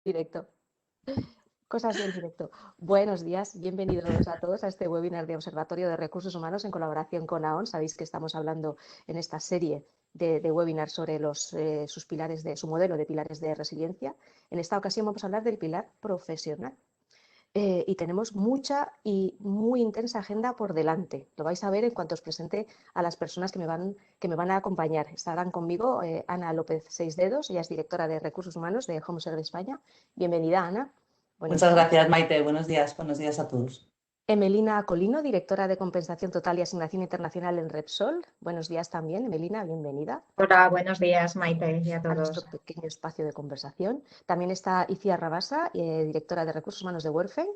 Directo. Cosas del directo. Buenos días, bienvenidos a todos a este webinar de Observatorio de Recursos Humanos en colaboración con AON. Sabéis que estamos hablando en esta serie de webinars sobre sus pilares su modelo de pilares de resiliencia. En esta ocasión vamos a hablar del pilar profesional. Y tenemos mucha y muy intensa agenda por delante. Lo vais a ver en cuanto os presente a las personas que me van a acompañar. Estarán conmigo Ana López Seisdedos, ella es directora de Recursos Humanos de Home Serve España. Bienvenida, Ana. Buenos Muchas días. gracias, Maite. Buenos días a todos. Emelina Colino, directora de Compensación Total y Asignación Internacional en Repsol. Buenos días también, Emelina, bienvenida. Hola, buenos días, Maite, y a A nuestro todos. pequeño espacio de conversación. También está Icía Rabasa, directora de Recursos Humanos de Werfen,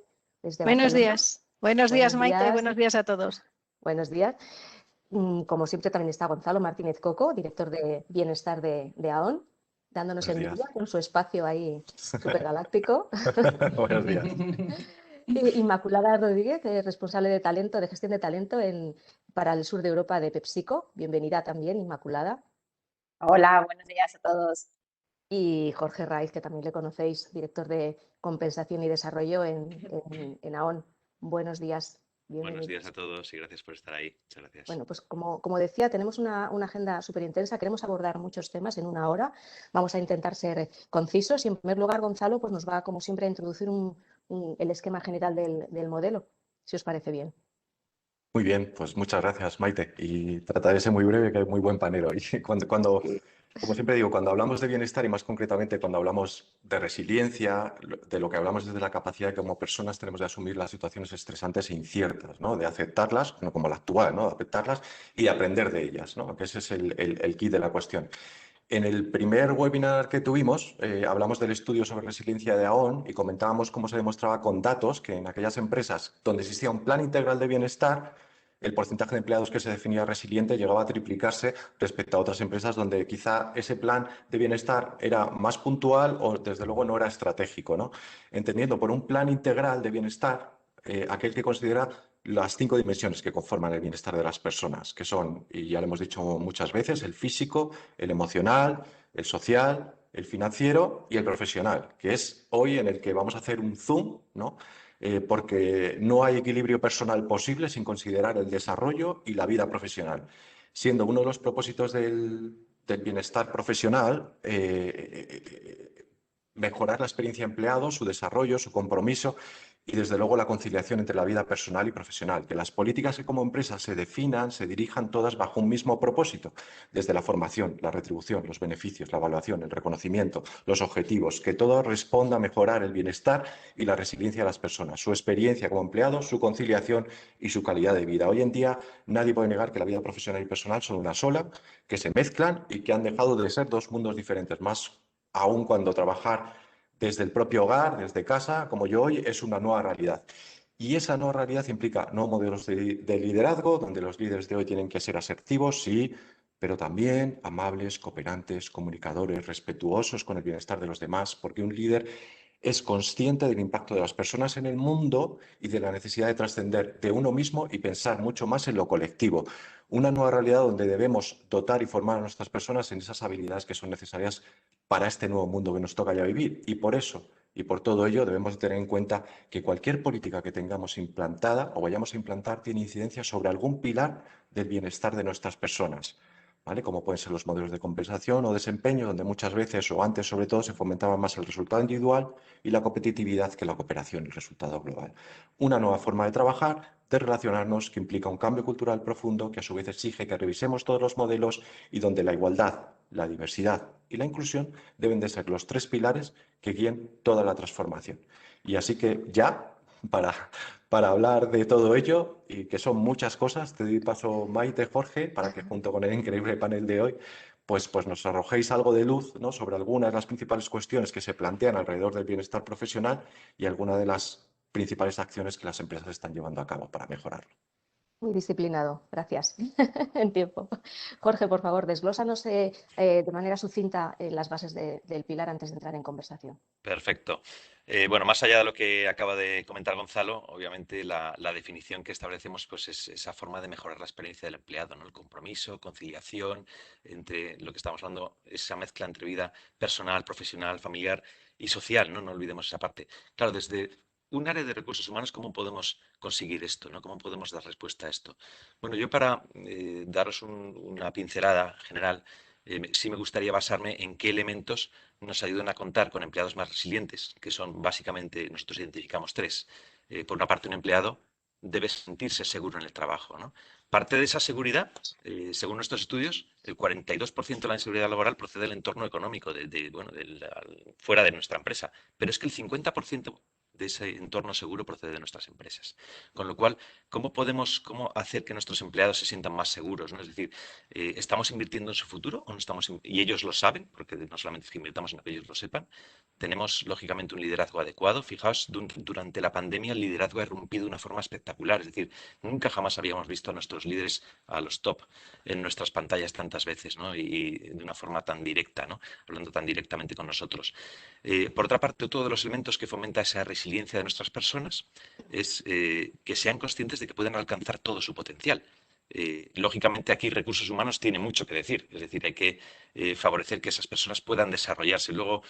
desde Buenos Barcelona. días. Buenos días, Maite. Buenos días a todos. Buenos días. Como siempre también está Gonzalo Martínez Coco, director de Bienestar de AON, dándonos envidia con su espacio ahí supergaláctico. Buenos días. Inmaculada Rodríguez, responsable de talento, de gestión de talento para el sur de Europa de PepsiCo. Bienvenida también, Inmaculada. Hola, buenos días a todos. Y Jorge Raiz, que también le conocéis, director de Compensación y Desarrollo en AON. Buenos días. Buenos días a todos y gracias por estar ahí. Muchas gracias. Bueno, pues como decía, tenemos una agenda súper intensa. Queremos abordar muchos temas en una hora. Vamos a intentar ser concisos y, en primer lugar, Gonzalo pues nos va, como siempre, a introducir el esquema general del modelo, si os parece bien. Muy bien, pues muchas gracias, Maite. Y trataré de ser muy breve, que hay muy buen panel hoy. Como siempre digo, cuando hablamos de bienestar y más concretamente cuando hablamos de resiliencia, de lo que hablamos es de la capacidad que como personas tenemos de asumir las situaciones estresantes e inciertas, ¿no? De aceptarlas, no como la actual, ¿no? De aceptarlas y de aprender de ellas, ¿no? Que ese es el key de la cuestión. En el primer webinar que tuvimos, hablamos del estudio sobre resiliencia de AON y comentábamos cómo se demostraba con datos que en aquellas empresas donde existía un plan integral de bienestar, el porcentaje de empleados que se definía resiliente llegaba a triplicarse respecto a otras empresas donde quizá ese plan de bienestar era más puntual o desde luego no era estratégico, ¿no? Entendiendo por un plan integral de bienestar aquel que considera las 5 dimensiones que conforman el bienestar de las personas, que son, y ya lo hemos dicho muchas veces, el físico, el emocional, el social, el financiero y el profesional, que es hoy en el que vamos a hacer un zoom, ¿no? Porque no hay equilibrio personal posible sin considerar el desarrollo y la vida profesional, siendo uno de los propósitos del bienestar profesional mejorar la experiencia de empleado, su desarrollo, su compromiso y, desde luego, la conciliación entre la vida personal y profesional. Que las políticas que como empresa se definan, se dirijan todas bajo un mismo propósito, desde la formación, la retribución, los beneficios, la evaluación, el reconocimiento, los objetivos, que todo responda a mejorar el bienestar y la resiliencia de las personas, su experiencia como empleado, su conciliación y su calidad de vida. Hoy en día nadie puede negar que la vida profesional y personal son una sola, que se mezclan y que han dejado de ser dos mundos diferentes, más aún cuando trabajar desde el propio hogar, desde casa, como yo hoy, es una nueva realidad. Y esa nueva realidad implica nuevos modelos de liderazgo, donde los líderes de hoy tienen que ser asertivos, sí, pero también amables, cooperantes, comunicadores, respetuosos con el bienestar de los demás, porque un líder es consciente del impacto de las personas en el mundo y de la necesidad de trascender de uno mismo y pensar mucho más en lo colectivo. Una nueva realidad donde debemos dotar y formar a nuestras personas en esas habilidades que son necesarias para este nuevo mundo que nos toca ya vivir. Y por eso, y por todo ello, debemos tener en cuenta que cualquier política que tengamos implantada o vayamos a implantar tiene incidencia sobre algún pilar del bienestar de nuestras personas, ¿vale? Como pueden ser los modelos de compensación o desempeño, donde muchas veces, o antes sobre todo, se fomentaba más el resultado individual y la competitividad que la cooperación y el resultado global. Una nueva forma de trabajar, de relacionarnos, que implica un cambio cultural profundo, que a su vez exige que revisemos todos los modelos y donde la igualdad, la diversidad y la inclusión deben de ser los 3 pilares que guíen toda la transformación. Y así que ya, para hablar de todo ello, y que son muchas cosas, te doy paso, Maite, Jorge, para que junto con el increíble panel de hoy, pues nos arrojéis algo de luz, ¿no?, sobre algunas de las principales cuestiones que se plantean alrededor del bienestar profesional y algunas de las principales acciones que las empresas están llevando a cabo para mejorarlo. Muy disciplinado, gracias. En tiempo. Jorge, por favor, desglósanos de manera sucinta las bases del pilar antes de entrar en conversación. Perfecto. Bueno, más allá de lo que acaba de comentar Gonzalo, obviamente la definición que establecemos pues, es esa forma de mejorar la experiencia del empleado, ¿no? El compromiso, conciliación, entre lo que estamos hablando, esa mezcla entre vida personal, profesional, familiar y social, ¿no? No olvidemos esa parte. Claro, desde un área de recursos humanos, ¿cómo podemos conseguir esto, ¿no? ¿Cómo podemos dar respuesta a esto? Bueno, yo para daros una pincelada general, sí me gustaría basarme en qué elementos nos ayudan a contar con empleados más resilientes, que son básicamente, nosotros identificamos tres. Por una parte, un empleado debe sentirse seguro en el trabajo, ¿no? Parte de esa seguridad, según nuestros estudios, el 42% de la inseguridad laboral procede del entorno económico, fuera de nuestra empresa, pero es que el 50% de ese entorno seguro procede de nuestras empresas. Con lo cual, ¿cómo hacer que nuestros empleados se sientan más seguros, ¿no? Es decir, ¿estamos invirtiendo en su futuro o no estamos? Y ellos lo saben, porque no solamente es que invirtamos en que ellos lo sepan. Tenemos, lógicamente, un liderazgo adecuado. Fijaos, durante la pandemia el liderazgo ha irrumpido de una forma espectacular. Es decir, nunca jamás habíamos visto a nuestros líderes, a los top, en nuestras pantallas tantas veces, ¿no? Y de una forma tan directa, ¿no? Hablando tan directamente con nosotros. Por otra parte, otro de los elementos que fomenta esa resiliencia de nuestras personas es que sean conscientes de que pueden alcanzar todo su potencial. Lógicamente aquí recursos humanos tiene mucho que decir, es decir, hay que favorecer que esas personas puedan desarrollarse. Luego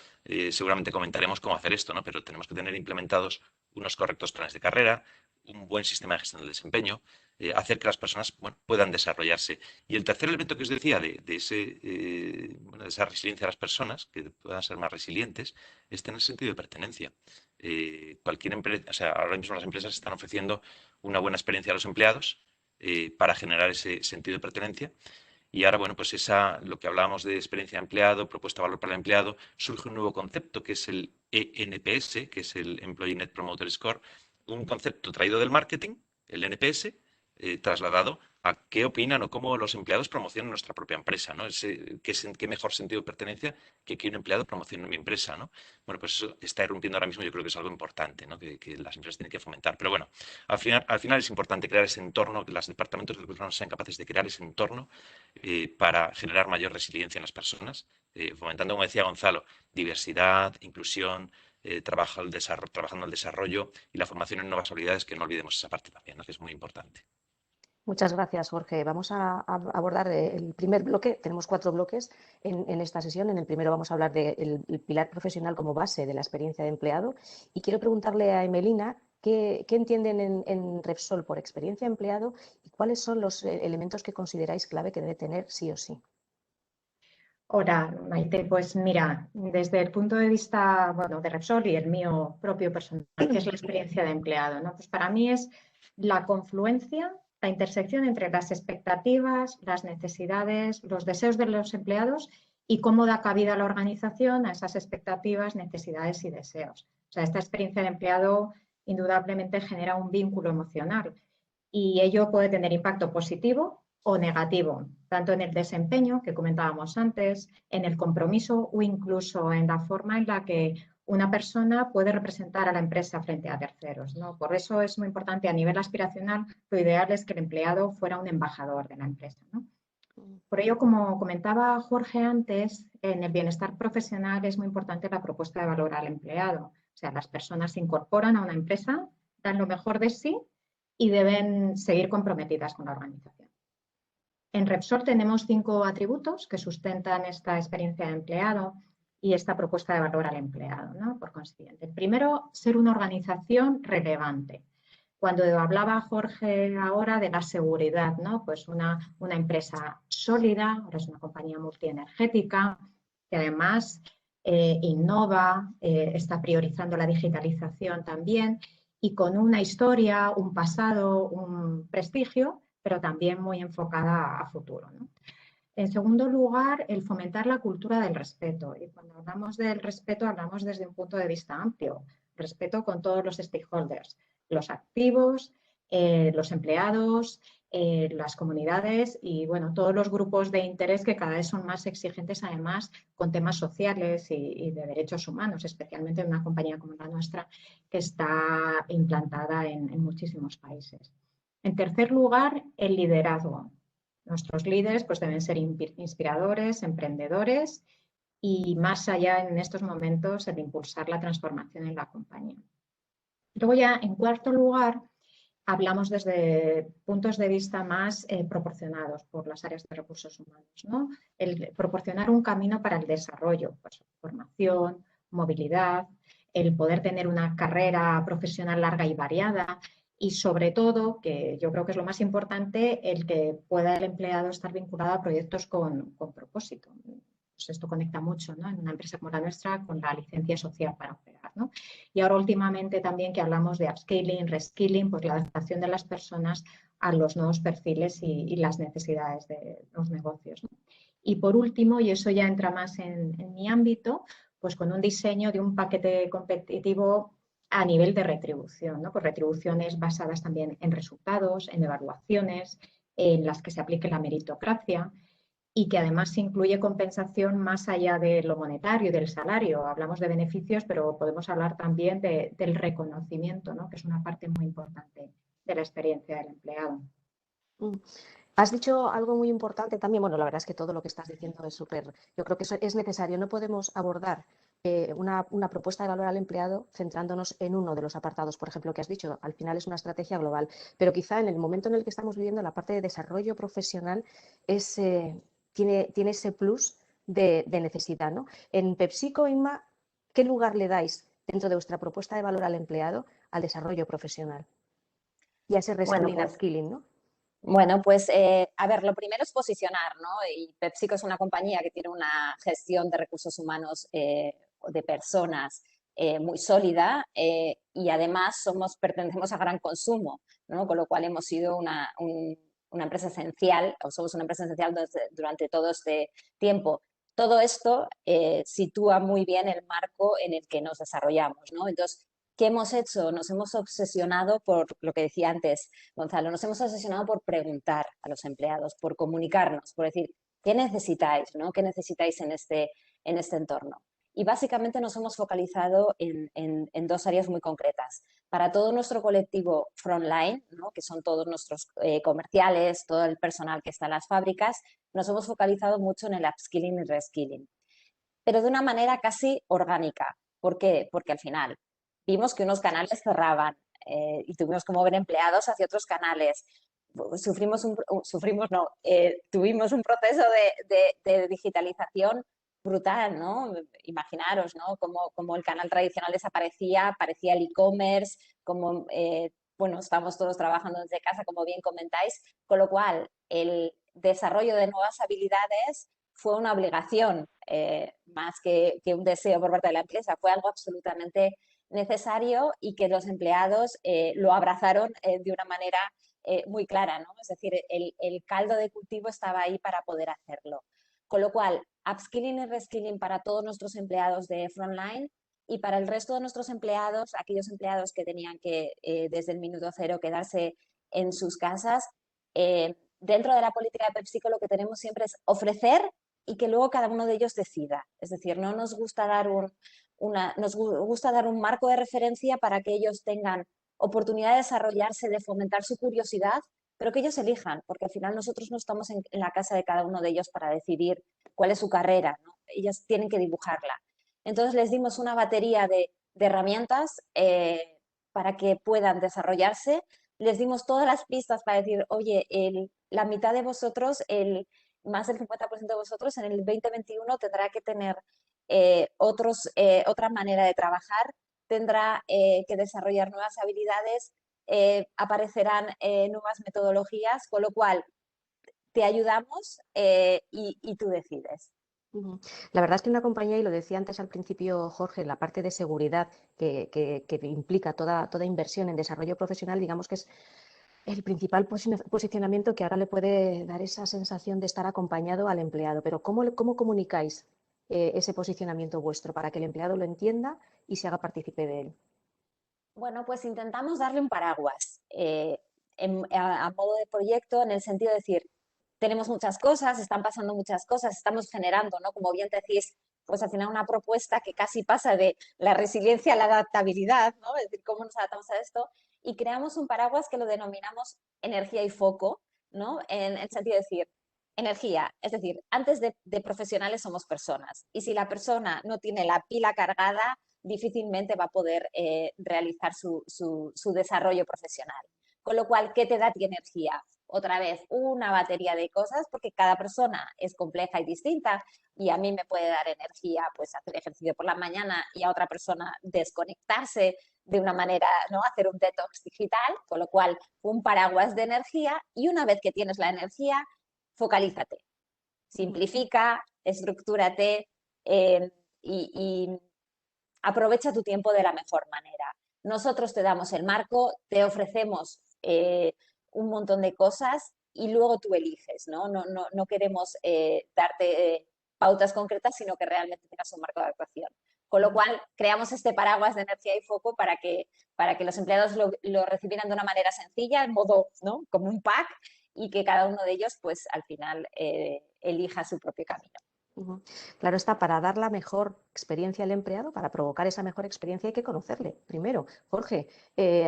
seguramente comentaremos cómo hacer esto, ¿no? Pero tenemos que tener implementados unos correctos planes de carrera, un buen sistema de gestión del desempeño, hacer que las personas puedan desarrollarse. Y el tercer elemento que os decía de esa resiliencia de las personas, que puedan ser más resilientes, es tener sentido de pertenencia. Cualquier empresa, o sea, ahora mismo las empresas están ofreciendo una buena experiencia a los empleados para generar ese sentido de pertenencia. Y ahora, bueno, pues lo que hablábamos de experiencia de empleado, propuesta de valor para el empleado, surge un nuevo concepto que es el ENPS, que es el Employee Net Promoter Score, un concepto traído del marketing, el NPS, trasladado a qué opinan o cómo los empleados promocionan nuestra propia empresa, ¿no? Qué mejor sentido de pertenencia que un empleado promocione mi empresa, ¿no? Bueno, pues eso está irrumpiendo ahora mismo, yo creo que es algo importante, ¿no? Que las empresas tienen que fomentar. Pero bueno, al final es importante crear ese entorno, que los departamentos de recursos humanos sean capaces de crear ese entorno para generar mayor resiliencia en las personas, fomentando, como decía Gonzalo, diversidad, inclusión, trabajando el desarrollo y la formación en nuevas habilidades, que no olvidemos esa parte también, ¿no? Que es muy importante. Muchas gracias, Jorge. Vamos a abordar el primer bloque. Tenemos 4 bloques en esta sesión. En el primero vamos a hablar del pilar profesional como base de la experiencia de empleado. Y quiero preguntarle a Emelina qué entienden en Repsol por experiencia de empleado y cuáles son los elementos que consideráis clave que debe tener sí o sí. Hola, Maite. Pues mira, desde el punto de vista de Repsol y el mío propio personal, que es la experiencia de empleado, ¿no? Pues para mí es la confluencia, la intersección entre las expectativas, las necesidades, los deseos de los empleados y cómo da cabida la organización a esas expectativas, necesidades y deseos. O sea, esta experiencia de empleado indudablemente genera un vínculo emocional y ello puede tener impacto positivo o negativo, tanto en el desempeño, que comentábamos antes, en el compromiso o incluso en la forma en la que una persona puede representar a la empresa frente a terceros, ¿no? Por eso es muy importante a nivel aspiracional, lo ideal es que el empleado fuera un embajador de la empresa, ¿no? Por ello, como comentaba Jorge antes, en el bienestar profesional es muy importante la propuesta de valor al empleado. O sea, las personas se incorporan a una empresa, dan lo mejor de sí y deben seguir comprometidas con la organización. En Repsol tenemos 5 atributos que sustentan esta experiencia de empleado y esta propuesta de valor al empleado, ¿no? Por consiguiente, el primero, ser una organización relevante. Cuando hablaba Jorge ahora de la seguridad, ¿no? Pues una empresa sólida, ahora es una compañía multienergética, que además innova, está priorizando la digitalización también y con una historia, un pasado, un prestigio, pero también muy enfocada a futuro, ¿no? En segundo lugar, el fomentar la cultura del respeto. Y cuando hablamos del respeto, hablamos desde un punto de vista amplio. Respeto con todos los stakeholders, los activos, los empleados, las comunidades y todos los grupos de interés que cada vez son más exigentes, además, con temas sociales y de derechos humanos, especialmente en una compañía como la nuestra, que está implantada en muchísimos países. En tercer lugar, el liderazgo. Nuestros líderes pues, deben ser inspiradores, emprendedores y más allá en estos momentos el impulsar la transformación en la compañía. Luego ya, en cuarto lugar, hablamos desde puntos de vista más proporcionados por las áreas de recursos humanos, ¿no? El proporcionar un camino para el desarrollo, pues, formación, movilidad, el poder tener una carrera profesional larga y variada y sobre todo, que yo creo que es lo más importante, el que pueda el empleado estar vinculado a proyectos con propósito. Pues esto conecta mucho, ¿no? En una empresa como la nuestra con la licencia social para operar, ¿no? Y ahora últimamente también que hablamos de upskilling, reskilling, pues la adaptación de las personas a los nuevos perfiles y las necesidades de los negocios, ¿no? Y por último, y eso ya entra más en mi ámbito, pues con un diseño de un paquete competitivo a nivel de retribución, ¿no? Pues retribuciones basadas también en resultados, en evaluaciones, en las que se aplique la meritocracia y que además incluye compensación más allá de lo monetario y del salario. Hablamos de beneficios, pero podemos hablar también del reconocimiento, ¿no? Que es una parte muy importante de la experiencia del empleado. Has dicho algo muy importante también. Bueno, la verdad es que todo lo que estás diciendo es súper, yo creo que eso es necesario. No podemos abordar una propuesta de valor al empleado centrándonos en uno de los apartados, por ejemplo, que has dicho. Al final es una estrategia global, pero quizá en el momento en el que estamos viviendo, la parte de desarrollo profesional tiene ese plus de necesidad, ¿no? En PepsiCo, Inma, ¿qué lugar le dais dentro de vuestra propuesta de valor al empleado al desarrollo profesional y a ese reskilling, upskilling, ¿no? Bueno, pues a ver, lo primero es posicionar, ¿no? Y PepsiCo es una compañía que tiene una gestión de recursos humanos de personas muy sólida y además pertenecemos a gran consumo, ¿no? Con lo cual hemos sido una empresa esencial, o somos una empresa esencial durante todo este tiempo. Todo esto sitúa muy bien el marco en el que nos desarrollamos, ¿no? Entonces, ¿qué hemos hecho? Nos hemos obsesionado por lo que decía antes Gonzalo, nos hemos obsesionado por preguntar a los empleados, por comunicarnos, por decir, ¿qué necesitáis? ¿No? ¿Qué necesitáis en este entorno? Y básicamente nos hemos focalizado en dos áreas muy concretas. Para todo nuestro colectivo frontline, ¿no? Que son todos nuestros comerciales, todo el personal que está en las fábricas, nos hemos focalizado mucho en el upskilling y reskilling, pero de una manera casi orgánica. ¿Por qué? Porque al final vimos que unos canales cerraban y tuvimos que mover empleados hacia otros canales. Tuvimos un proceso de digitalización brutal, ¿no? Imaginaros, ¿no? Como el canal tradicional desaparecía, aparecía el e-commerce, como, bueno, estamos todos trabajando desde casa, como bien comentáis, con lo cual el desarrollo de nuevas habilidades fue una obligación más que un deseo por parte de la empresa, fue algo absolutamente necesario y que los empleados lo abrazaron de una manera muy clara, ¿no? Es decir, el caldo de cultivo estaba ahí para poder hacerlo. Con lo cual, upskilling y reskilling para todos nuestros empleados de frontline y para el resto de nuestros empleados, aquellos empleados que tenían que desde el minuto cero quedarse en sus casas, dentro de la política de PepsiCo lo que tenemos siempre es ofrecer y que luego cada uno de ellos decida. Es decir, no nos gusta nos gusta dar un marco de referencia para que ellos tengan oportunidad de desarrollarse, de fomentar su curiosidad, pero que ellos elijan, porque al final nosotros no estamos en la casa de cada uno de ellos para decidir cuál es su carrera, ¿no? Ellos tienen que dibujarla. Entonces les dimos una batería de herramientas para que puedan desarrollarse, les dimos todas las pistas para decir, oye, la mitad de vosotros, más del 50% de vosotros en el 2021 tendrá que tener otra manera de trabajar, tendrá que desarrollar nuevas habilidades, aparecerán nuevas metodologías, con lo cual te ayudamos y tú decides. La verdad es que una compañía, y lo decía antes al principio Jorge, la parte de seguridad que implica toda inversión en desarrollo profesional, digamos que es el principal posicionamiento que ahora le puede dar esa sensación de estar acompañado al empleado. Pero ¿cómo comunicáis ese posicionamiento vuestro para que el empleado lo entienda y se haga partícipe de él? Bueno, pues intentamos darle un paraguas a modo de proyecto, en el sentido de decir, tenemos muchas cosas, están pasando muchas cosas, estamos generando, ¿no? Como bien decís, pues al final una propuesta que casi pasa de la resiliencia a la adaptabilidad, ¿no? Es decir, cómo nos adaptamos a esto. y creamos un paraguas que lo denominamos energía y foco, ¿no? En el sentido de decir, energía, es decir, antes de profesionales somos personas y si la persona no tiene la pila cargada, difícilmente va a poder realizar su desarrollo profesional. Con lo cual, ¿qué te da a ti energía? Otra vez, una batería de cosas, porque cada persona es compleja y distinta y a mí me puede dar energía pues hacer ejercicio por la mañana y a otra persona desconectarse de una manera, ¿no? Hacer un detox digital, con lo cual un paraguas de energía y una vez que tienes la energía, focalízate, simplifica, estructúrate y aprovecha tu tiempo de la mejor manera. Nosotros te damos el marco, te ofrecemos un montón de cosas y luego tú eliges, ¿no? No queremos darte pautas concretas, sino que realmente tengas un marco de actuación. Con lo cual, creamos este paraguas de energía y foco para que los empleados lo recibieran de una manera sencilla, en modo, ¿no? Como un pack, y que cada uno de ellos, pues al final, elija su propio camino. Claro está, para dar la mejor experiencia al empleado, para provocar esa mejor experiencia hay que conocerle primero. Jorge,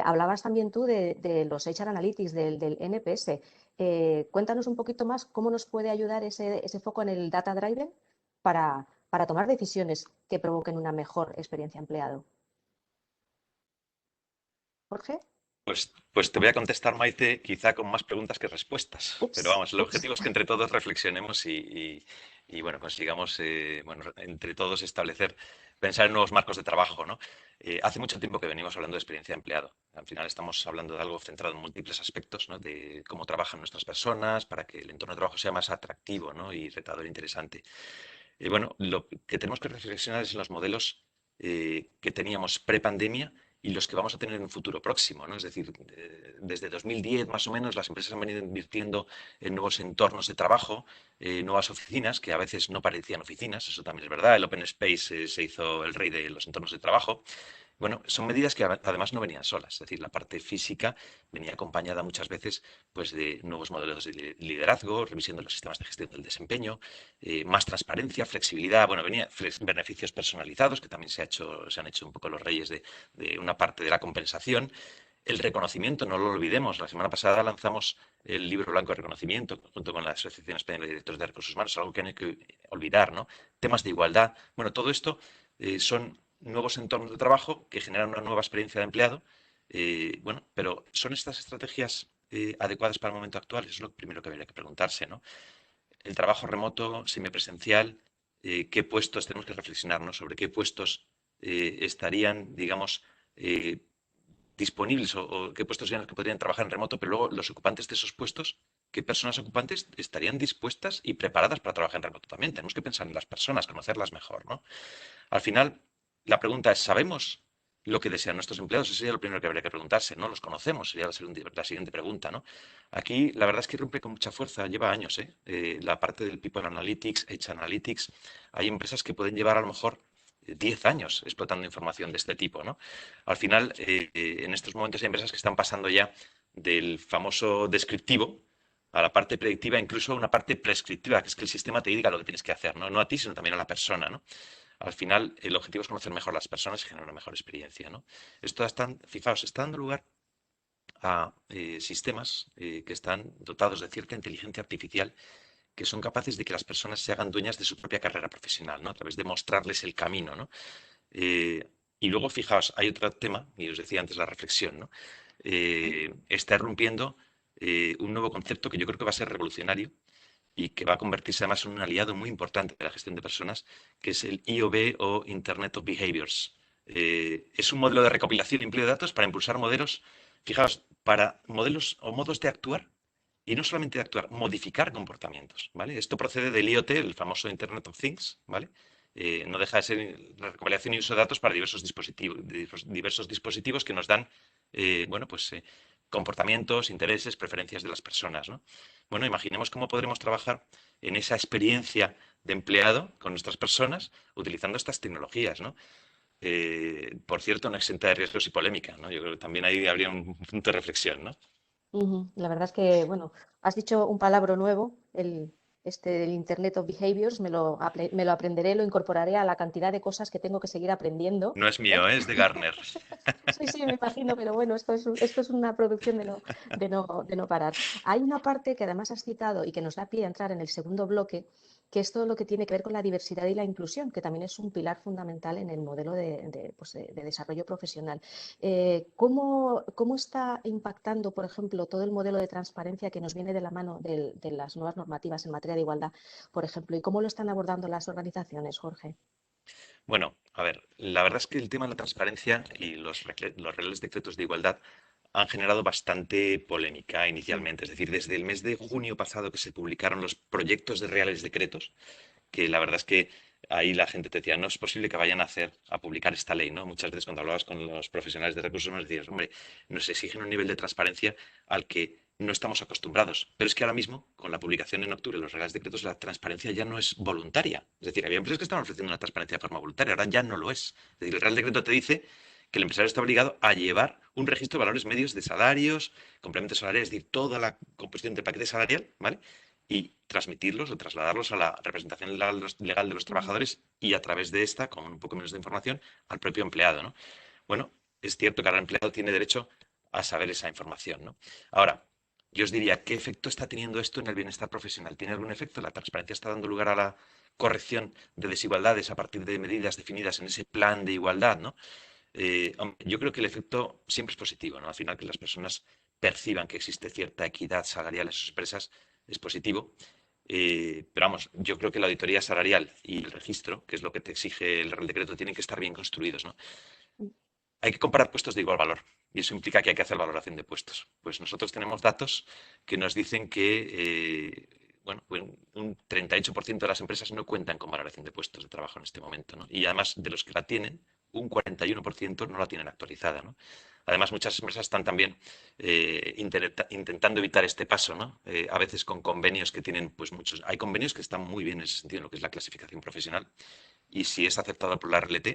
hablabas también tú de los HR Analytics, del NPS. Cuéntanos un poquito más cómo nos puede ayudar ese foco en el Data Driven para tomar decisiones que provoquen una mejor experiencia empleado. Jorge. Pues te voy a contestar, Maite, quizá con más preguntas que respuestas. Pero vamos, el objetivo es que entre todos reflexionemos y bueno, consigamos entre todos pensar en nuevos marcos de trabajo, ¿no? Hace mucho tiempo que venimos hablando de experiencia de empleado. Al final estamos hablando de algo centrado en múltiples aspectos, ¿no? De cómo trabajan nuestras personas para que el entorno de trabajo sea más atractivo, ¿no? Y retador e interesante. Bueno, lo que tenemos que reflexionar es en los modelos que teníamos pre-pandemia y los que vamos a tener en un futuro próximo, ¿no? Es decir, desde 2010 más o menos las empresas han venido invirtiendo en nuevos entornos de trabajo, nuevas oficinas, que a veces no parecían oficinas, eso también es verdad, el Open Space se hizo el rey de los entornos de trabajo. Bueno, son medidas que además no venían solas, es decir, la parte física venía acompañada muchas veces pues, de nuevos modelos de liderazgo, revisión de los sistemas de gestión del desempeño, más transparencia, flexibilidad, bueno, venía beneficios personalizados, que también se han hecho un poco los reyes de una parte de la compensación. El reconocimiento, no lo olvidemos, la semana pasada lanzamos el libro blanco de reconocimiento junto con la Asociación Española de Directores de Recursos Humanos, algo que no hay que olvidar, ¿no? Temas de igualdad, bueno, todo esto son nuevos entornos de trabajo que generan una nueva experiencia de empleado. Bueno, pero ¿son estas estrategias adecuadas para el momento actual? Eso es lo primero que habría que preguntarse, ¿no? El trabajo remoto, semipresencial, qué puestos tenemos que reflexionar, ¿no? Sobre qué puestos estarían, digamos, disponibles o qué puestos serían los que podrían trabajar en remoto, pero luego los ocupantes de esos puestos, qué personas ocupantes estarían dispuestas y preparadas para trabajar en remoto también. Tenemos que pensar en las personas, conocerlas mejor, ¿no? Al final, la pregunta es, ¿sabemos lo que desean nuestros empleados? Eso sería lo primero que habría que preguntarse, ¿no? ¿Los conocemos? Sería la siguiente pregunta, ¿no? Aquí la verdad es que rompe con mucha fuerza, lleva años, la parte del People Analytics, Edge Analytics. Hay empresas que pueden llevar a lo mejor 10 años explotando información de este tipo, ¿no? Al final, en estos momentos hay empresas que están pasando ya del famoso descriptivo a la parte predictiva, incluso a una parte prescriptiva, que es que el sistema te diga lo que tienes que hacer, ¿no? No a ti, sino también a la persona, ¿no? Al final, el objetivo es conocer mejor a las personas y generar una mejor experiencia, ¿no? Esto fijaos, está dando lugar a sistemas que están dotados de cierta inteligencia artificial que son capaces de que las personas se hagan dueñas de su propia carrera profesional, ¿no? A través de mostrarles el camino, ¿no? Y luego, fijaos, hay otro tema, y os decía antes la reflexión, ¿no? Está irrumpiendo un nuevo concepto que yo creo que va a ser revolucionario y que va a convertirse además en un aliado muy importante de la gestión de personas, que es el IOB o Internet of Behaviors. Es un modelo de recopilación y empleo de datos para impulsar modelos, fijaos, para modelos o modos de actuar, y no solamente de actuar, modificar comportamientos, ¿vale? Esto procede del IoT, el famoso Internet of Things, ¿vale? No deja de ser la recopilación y uso de datos para diversos dispositivos que nos dan, bueno, pues comportamientos, intereses, preferencias de las personas, ¿no? Bueno, imaginemos cómo podremos trabajar en esa experiencia de empleado con nuestras personas utilizando estas tecnologías, ¿no? Por cierto, no exenta de riesgos y polémica, ¿no? Yo creo que también ahí habría un punto de reflexión, ¿no? La verdad es que, bueno, has dicho un palabra nuevo, el Internet of Behaviors, me lo aprenderé, lo incorporaré a la cantidad de cosas que tengo que seguir aprendiendo. No es mío, es de Gartner. Sí, me imagino, pero bueno, esto es una producción de no parar. Hay una parte que además has citado y que nos da pie a entrar en el segundo bloque, que es todo lo que tiene que ver con la diversidad y la inclusión, que también es un pilar fundamental en el modelo de desarrollo profesional. ¿Cómo está impactando, por ejemplo, todo el modelo de transparencia que nos viene de la mano de las nuevas normativas en materia de igualdad, por ejemplo, y cómo lo están abordando las organizaciones, Jorge? Bueno, a ver, la verdad es que el tema de la transparencia y los reales decretos de igualdad han generado bastante polémica inicialmente. Es decir, desde el mes de junio pasado que se publicaron los proyectos de reales decretos, que la verdad es que ahí la gente te decía, no es posible que vayan a publicar esta ley, ¿no? Muchas veces cuando hablabas con los profesionales de recursos humanos decías, hombre, nos exigen un nivel de transparencia al que no estamos acostumbrados. Pero es que ahora mismo, con la publicación en octubre de los reales decretos, la transparencia ya no es voluntaria. Es decir, había empresas que estaban ofreciendo una transparencia de forma voluntaria, ahora ya no lo es. Es decir, el real decreto te dice que el empresario está obligado a llevar un registro de valores medios de salarios, complementos salariales, es decir, toda la composición del paquete salarial, ¿vale? Y transmitirlos o trasladarlos a la representación legal de los trabajadores y a través de esta, con un poco menos de información, al propio empleado, ¿no? Bueno, es cierto que cada empleado tiene derecho a saber esa información, ¿no? Ahora, yo os diría, ¿qué efecto está teniendo esto en el bienestar profesional? ¿Tiene algún efecto? ¿La transparencia está dando lugar a la corrección de desigualdades a partir de medidas definidas en ese plan de igualdad, ¿no? Yo creo que el efecto siempre es positivo, ¿no? Al final que las personas perciban que existe cierta equidad salarial en sus empresas es positivo. Pero vamos, yo creo que la auditoría salarial y el registro, que es lo que te exige el Real Decreto, tienen que estar bien construidos, ¿no? Hay que comparar puestos de igual valor y eso implica que hay que hacer valoración de puestos. Pues nosotros tenemos datos que nos dicen que bueno, un 38% de las empresas no cuentan con valoración de puestos de trabajo en este momento, ¿no? Y además de los que la tienen, un 41% no la tienen actualizada, ¿no? Además, muchas empresas están también intentando evitar este paso, ¿no? A veces con convenios que tienen, pues muchos. Hay convenios que están muy bien en ese sentido, en lo que es la clasificación profesional. Y si es aceptado por la RLT,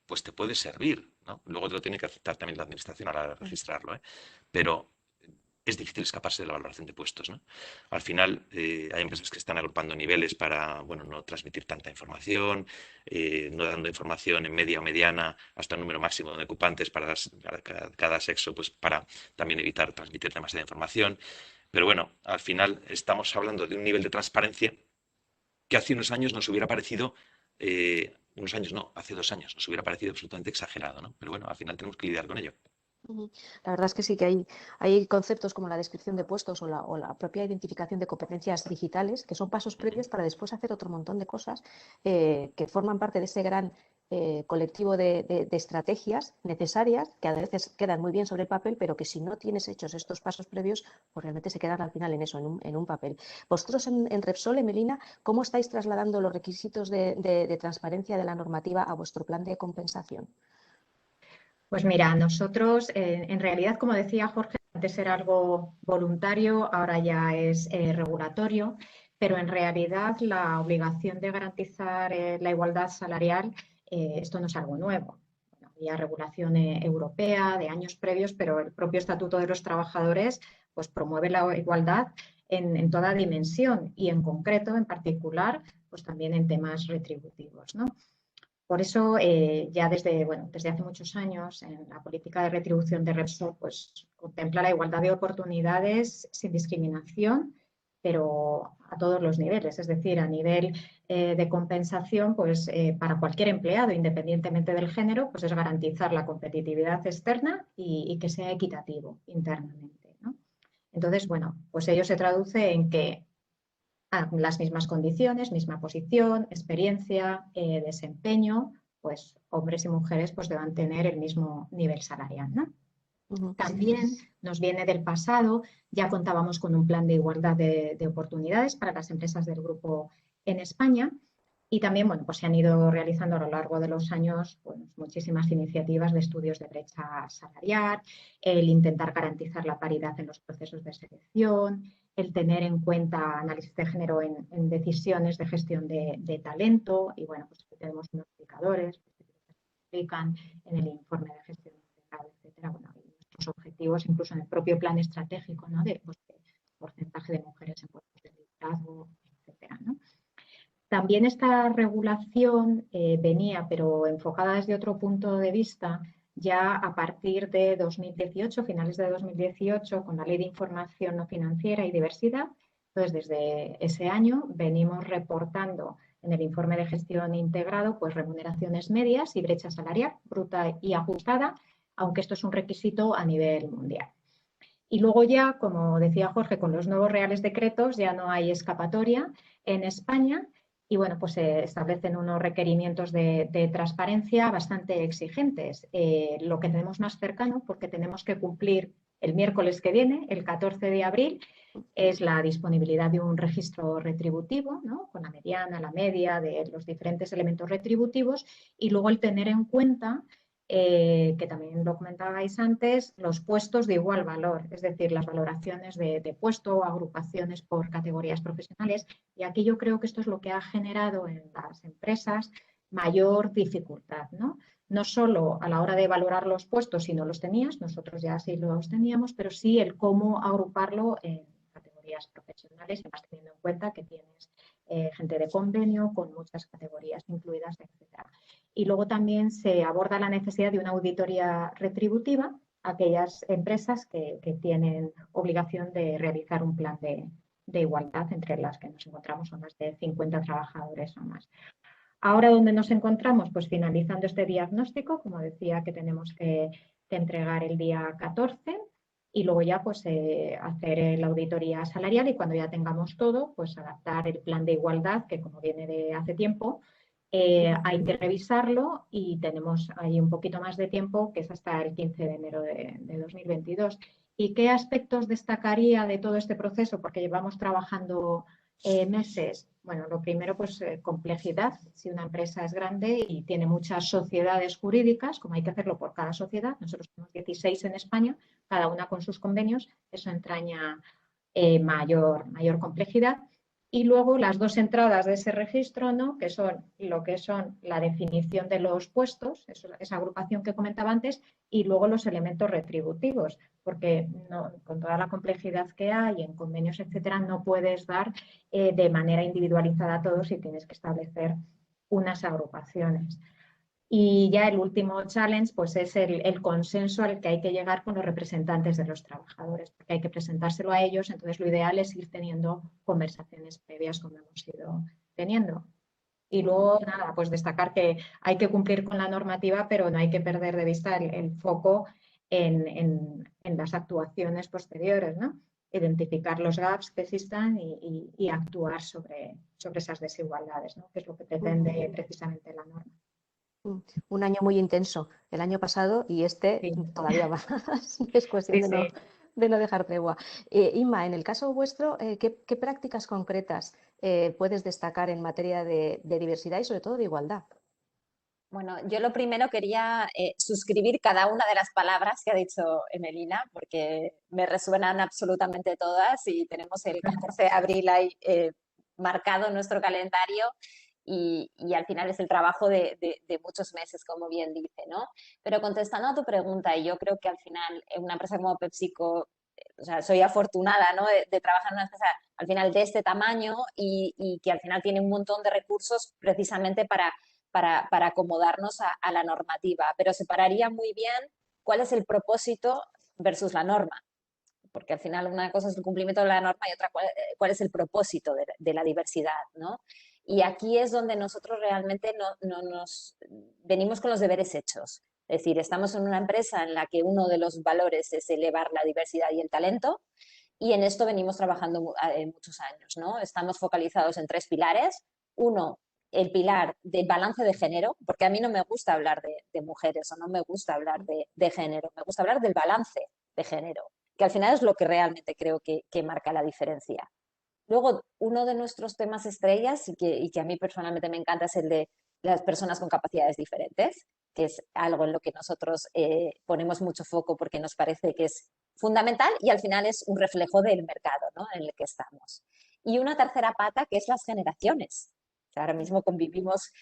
pues te puede servir, ¿no? Luego te lo tiene que aceptar también la administración a la hora de registrarlo, ¿eh? Pero es difícil escaparse de la valoración de puestos, ¿no? Al final hay empresas que están agrupando niveles para, bueno, no transmitir tanta información, no dando información en media o mediana hasta un número máximo de ocupantes para cada sexo, pues para también evitar transmitir demasiada información. Pero bueno, al final estamos hablando de un nivel de transparencia que hace unos años nos hubiera parecido, unos años no, hace 2 años nos hubiera parecido absolutamente exagerado, ¿no? Pero bueno, al final tenemos que lidiar con ello. La verdad es que sí que hay conceptos como la descripción de puestos o la propia identificación de competencias digitales, que son pasos previos para después hacer otro montón de cosas que forman parte de ese gran colectivo de estrategias necesarias, que a veces quedan muy bien sobre el papel, pero que si no tienes hechos estos pasos previos, pues realmente se quedan al final en eso, en un papel. Vosotros en Repsol, Emelina, ¿cómo estáis trasladando los requisitos de transparencia de la normativa a vuestro plan de compensación? Pues mira, nosotros en realidad, como decía Jorge, antes era algo voluntario, ahora ya es regulatorio, pero en realidad la obligación de garantizar la igualdad salarial, esto no es algo nuevo. Bueno, había regulación europea de años previos, pero el propio Estatuto de los Trabajadores pues, promueve la igualdad en toda dimensión y en concreto, en particular, pues también en temas retributivos, ¿no? Por eso, ya desde hace muchos años, en la política de retribución de Repsol, pues contempla la igualdad de oportunidades sin discriminación, pero a todos los niveles, es decir, a nivel de compensación, pues para cualquier empleado, independientemente del género, pues es garantizar la competitividad externa y que sea equitativo internamente, ¿no? Entonces, bueno, pues ello se traduce en que las mismas condiciones, misma posición, experiencia, desempeño, pues hombres y mujeres pues deban tener el mismo nivel salarial, ¿no? También nos viene del pasado, ya contábamos con un plan de igualdad de oportunidades para las empresas del grupo en España y también, bueno, pues se han ido realizando a lo largo de los años pues, muchísimas iniciativas de estudios de brecha salarial, el intentar garantizar la paridad en los procesos de selección, el tener en cuenta análisis de género en decisiones de gestión de talento y, bueno, pues tenemos unos indicadores que se explican en el informe de gestión integral, etcétera. Bueno, nuestros objetivos, incluso en el propio plan estratégico, ¿no? De porcentaje de mujeres en puestos de liderazgo, etcétera, ¿no? También esta regulación venía, pero enfocada desde otro punto de vista, ya a partir de 2018, finales de 2018, con la Ley de Información No Financiera y Diversidad. Entonces, desde ese año venimos reportando en el informe de gestión integrado pues remuneraciones medias y brecha salarial bruta y ajustada, aunque esto es un requisito a nivel mundial. Y luego ya, como decía Jorge, con los nuevos reales decretos ya no hay escapatoria en España y bueno, pues se establecen unos requerimientos de transparencia bastante exigentes. Lo que tenemos más cercano, porque tenemos que cumplir el miércoles que viene, el 14 de abril, es la disponibilidad de un registro retributivo, ¿no? Con la mediana, la media de los diferentes elementos retributivos y luego el tener en cuenta que también lo comentabais antes, los puestos de igual valor, es decir, las valoraciones de puesto o agrupaciones por categorías profesionales. Y aquí yo creo que esto es lo que ha generado en las empresas mayor dificultad, ¿no? No solo a la hora de valorar los puestos si no los tenías, nosotros ya sí los teníamos, pero sí el cómo agruparlo en categorías profesionales, y más teniendo en cuenta que tienes gente de convenio con muchas categorías incluidas, etc. Y luego también se aborda la necesidad de una auditoría retributiva a aquellas empresas que tienen obligación de realizar un plan de igualdad, entre las que nos encontramos son más de 50 trabajadores o más. Ahora, ¿dónde nos encontramos? Pues finalizando este diagnóstico, como decía, que tenemos que entregar el día 14 y luego ya pues hacer la auditoría salarial y cuando ya tengamos todo, pues adaptar el plan de igualdad, que como viene de hace tiempo, hay que revisarlo y tenemos ahí un poquito más de tiempo, que es hasta el 15 de enero de 2022. ¿Y qué aspectos destacaría de todo este proceso? Porque llevamos trabajando meses. Bueno, lo primero, pues complejidad. Si una empresa es grande y tiene muchas sociedades jurídicas, como hay que hacerlo por cada sociedad, nosotros tenemos 16 en España, cada una con sus convenios, eso entraña mayor complejidad. Y luego las dos entradas de ese registro, ¿no? Que son lo que son la definición de los puestos, esa agrupación que comentaba antes, y luego los elementos retributivos, porque no, con toda la complejidad que hay en convenios, etcétera, no puedes dar de manera individualizada a todos y tienes que establecer unas agrupaciones. Y ya el último challenge pues es el consenso al que hay que llegar con los representantes de los trabajadores, porque hay que presentárselo a ellos, entonces lo ideal es ir teniendo conversaciones previas como hemos ido teniendo. Y luego, nada, pues destacar que hay que cumplir con la normativa, pero no hay que perder de vista el foco en las actuaciones posteriores, ¿no? Identificar los gaps que existan y actuar sobre esas desigualdades, ¿no? Que es lo que pretende precisamente la norma. Un año muy intenso el año pasado y este Sí. todavía más. Es cuestión Sí, de no dejar tregua. Inma, en el caso vuestro, ¿qué prácticas concretas puedes destacar en materia de diversidad y sobre todo de igualdad? Bueno, yo lo primero quería suscribir cada una de las palabras que ha dicho Emelina, porque me resuenan absolutamente todas y tenemos el 14 de abril ahí marcado en nuestro calendario y al final es el trabajo de muchos meses, como bien dice, ¿no? Pero contestando a tu pregunta, y yo creo que al final en una empresa como PepsiCo, o sea, soy afortunada, ¿no? de trabajar en una empresa al final de este tamaño y que al final tiene un montón de recursos precisamente para acomodarnos a la normativa, pero separaría muy bien cuál es el propósito versus la norma, porque al final una cosa es el cumplimiento de la norma y otra cuál es el propósito de la diversidad, ¿no? Y aquí es donde nosotros realmente no nos venimos con los deberes hechos. Es decir, estamos en una empresa en la que uno de los valores es elevar la diversidad y el talento, y en esto venimos trabajando muchos años, ¿no? Estamos focalizados en 3 pilares. Uno, el pilar del balance de género, porque a mí no me gusta hablar de mujeres o no me gusta hablar de género, me gusta hablar del balance de género, que al final es lo que realmente creo que marca la diferencia. Luego, uno de nuestros temas estrellas y que a mí personalmente me encanta es el de las personas con capacidades diferentes, que es algo en lo que nosotros ponemos mucho foco porque nos parece que es fundamental y al final es un reflejo del mercado, ¿no? En el que estamos. Y una tercera pata que es las generaciones. O sea, ahora mismo convivimos,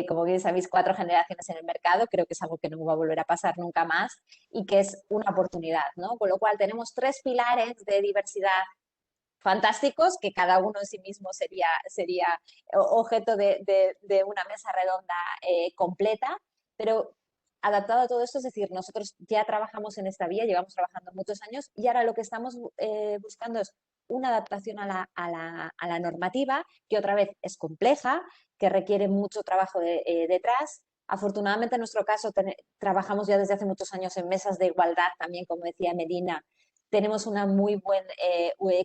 como bien sabéis, 4 generaciones en el mercado, creo que es algo que no va a volver a pasar nunca más y que es una oportunidad, ¿no? Con lo cual tenemos 3 pilares de diversidad fantásticos, que cada uno en sí mismo sería objeto de una mesa redonda completa, pero adaptado a todo esto, es decir, nosotros ya trabajamos en esta vía, llevamos trabajando muchos años y ahora lo que estamos buscando es una adaptación a la normativa, que otra vez es compleja, que requiere mucho trabajo detrás. Afortunadamente, en nuestro caso, trabajamos ya desde hace muchos años en mesas de igualdad, también, como decía Medina. Tenemos una muy buena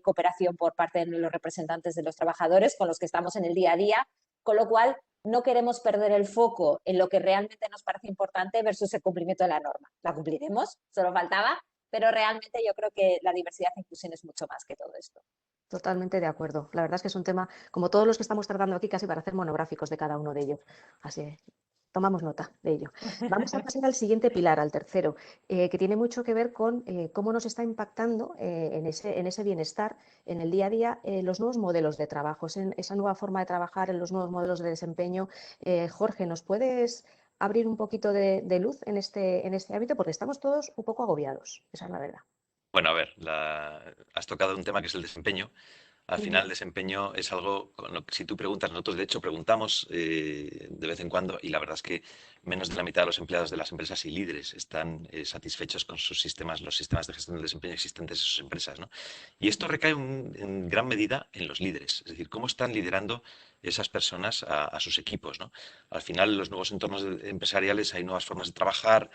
cooperación por parte de los representantes de los trabajadores con los que estamos en el día a día, con lo cual no queremos perder el foco en lo que realmente nos parece importante versus el cumplimiento de la norma. La cumpliremos, solo faltaba, pero realmente yo creo que la diversidad e inclusión es mucho más que todo esto. Totalmente de acuerdo. La verdad es que es un tema, como todos los que estamos tratando aquí, casi para hacer monográficos de cada uno de ellos. Así que tomamos nota de ello. Vamos a pasar al siguiente pilar, al tercero, que tiene mucho que ver con cómo nos está impactando en ese bienestar, en el día a día, los nuevos modelos de trabajo, en esa nueva forma de trabajar, en los nuevos modelos de desempeño. Jorge, ¿nos puedes abrir un poquito de luz en este ámbito? Porque estamos todos un poco agobiados, esa es la verdad. Bueno, a ver, has tocado un tema que es el desempeño. Al final, el desempeño es algo, con lo que si tú preguntas, nosotros de hecho preguntamos de vez en cuando, y la verdad es que menos de la mitad de los empleados de las empresas y líderes están satisfechos con sus sistemas, los sistemas de gestión del desempeño existentes en sus empresas, ¿no? Y esto recae en gran medida en los líderes, es decir, cómo están liderando esas personas a sus equipos, ¿no? Al final, en los nuevos entornos empresariales hay nuevas formas de trabajar.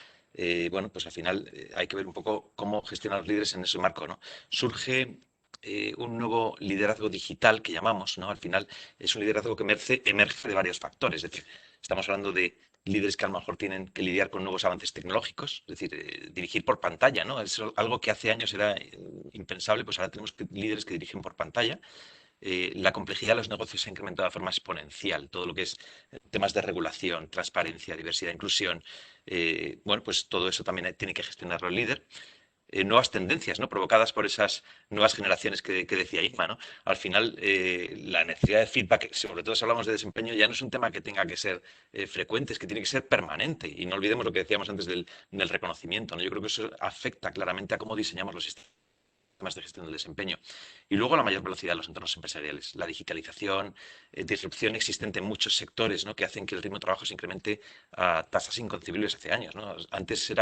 Bueno, pues al final hay que ver un poco cómo gestionan los líderes en ese marco, ¿no? Surge un nuevo liderazgo digital que llamamos, ¿no? Al final es un liderazgo que emerge de varios factores. Es decir, estamos hablando de líderes que a lo mejor tienen que lidiar con nuevos avances tecnológicos, es decir, dirigir por pantalla, ¿no? Es algo que hace años era impensable, pues ahora tenemos líderes que dirigen por pantalla. La complejidad de los negocios se ha incrementado de forma exponencial. Todo lo que es temas de regulación, transparencia, diversidad, inclusión. Bueno, pues todo eso también tiene que gestionarlo el líder. Nuevas tendencias, ¿no? Provocadas por esas nuevas generaciones que decía Inma, ¿no? Al final, la necesidad de feedback, sobre todo si hablamos de desempeño, ya no es un tema que tenga que ser frecuente, es que tiene que ser permanente. Y no olvidemos lo que decíamos antes del reconocimiento, ¿no? Yo creo que eso afecta claramente a cómo diseñamos los sistemas de gestión del desempeño. Y luego la mayor velocidad de los entornos empresariales, la digitalización, disrupción existente en muchos sectores, ¿no? Que hacen que el ritmo de trabajo se incremente a tasas inconcebibles hace años, ¿no? Antes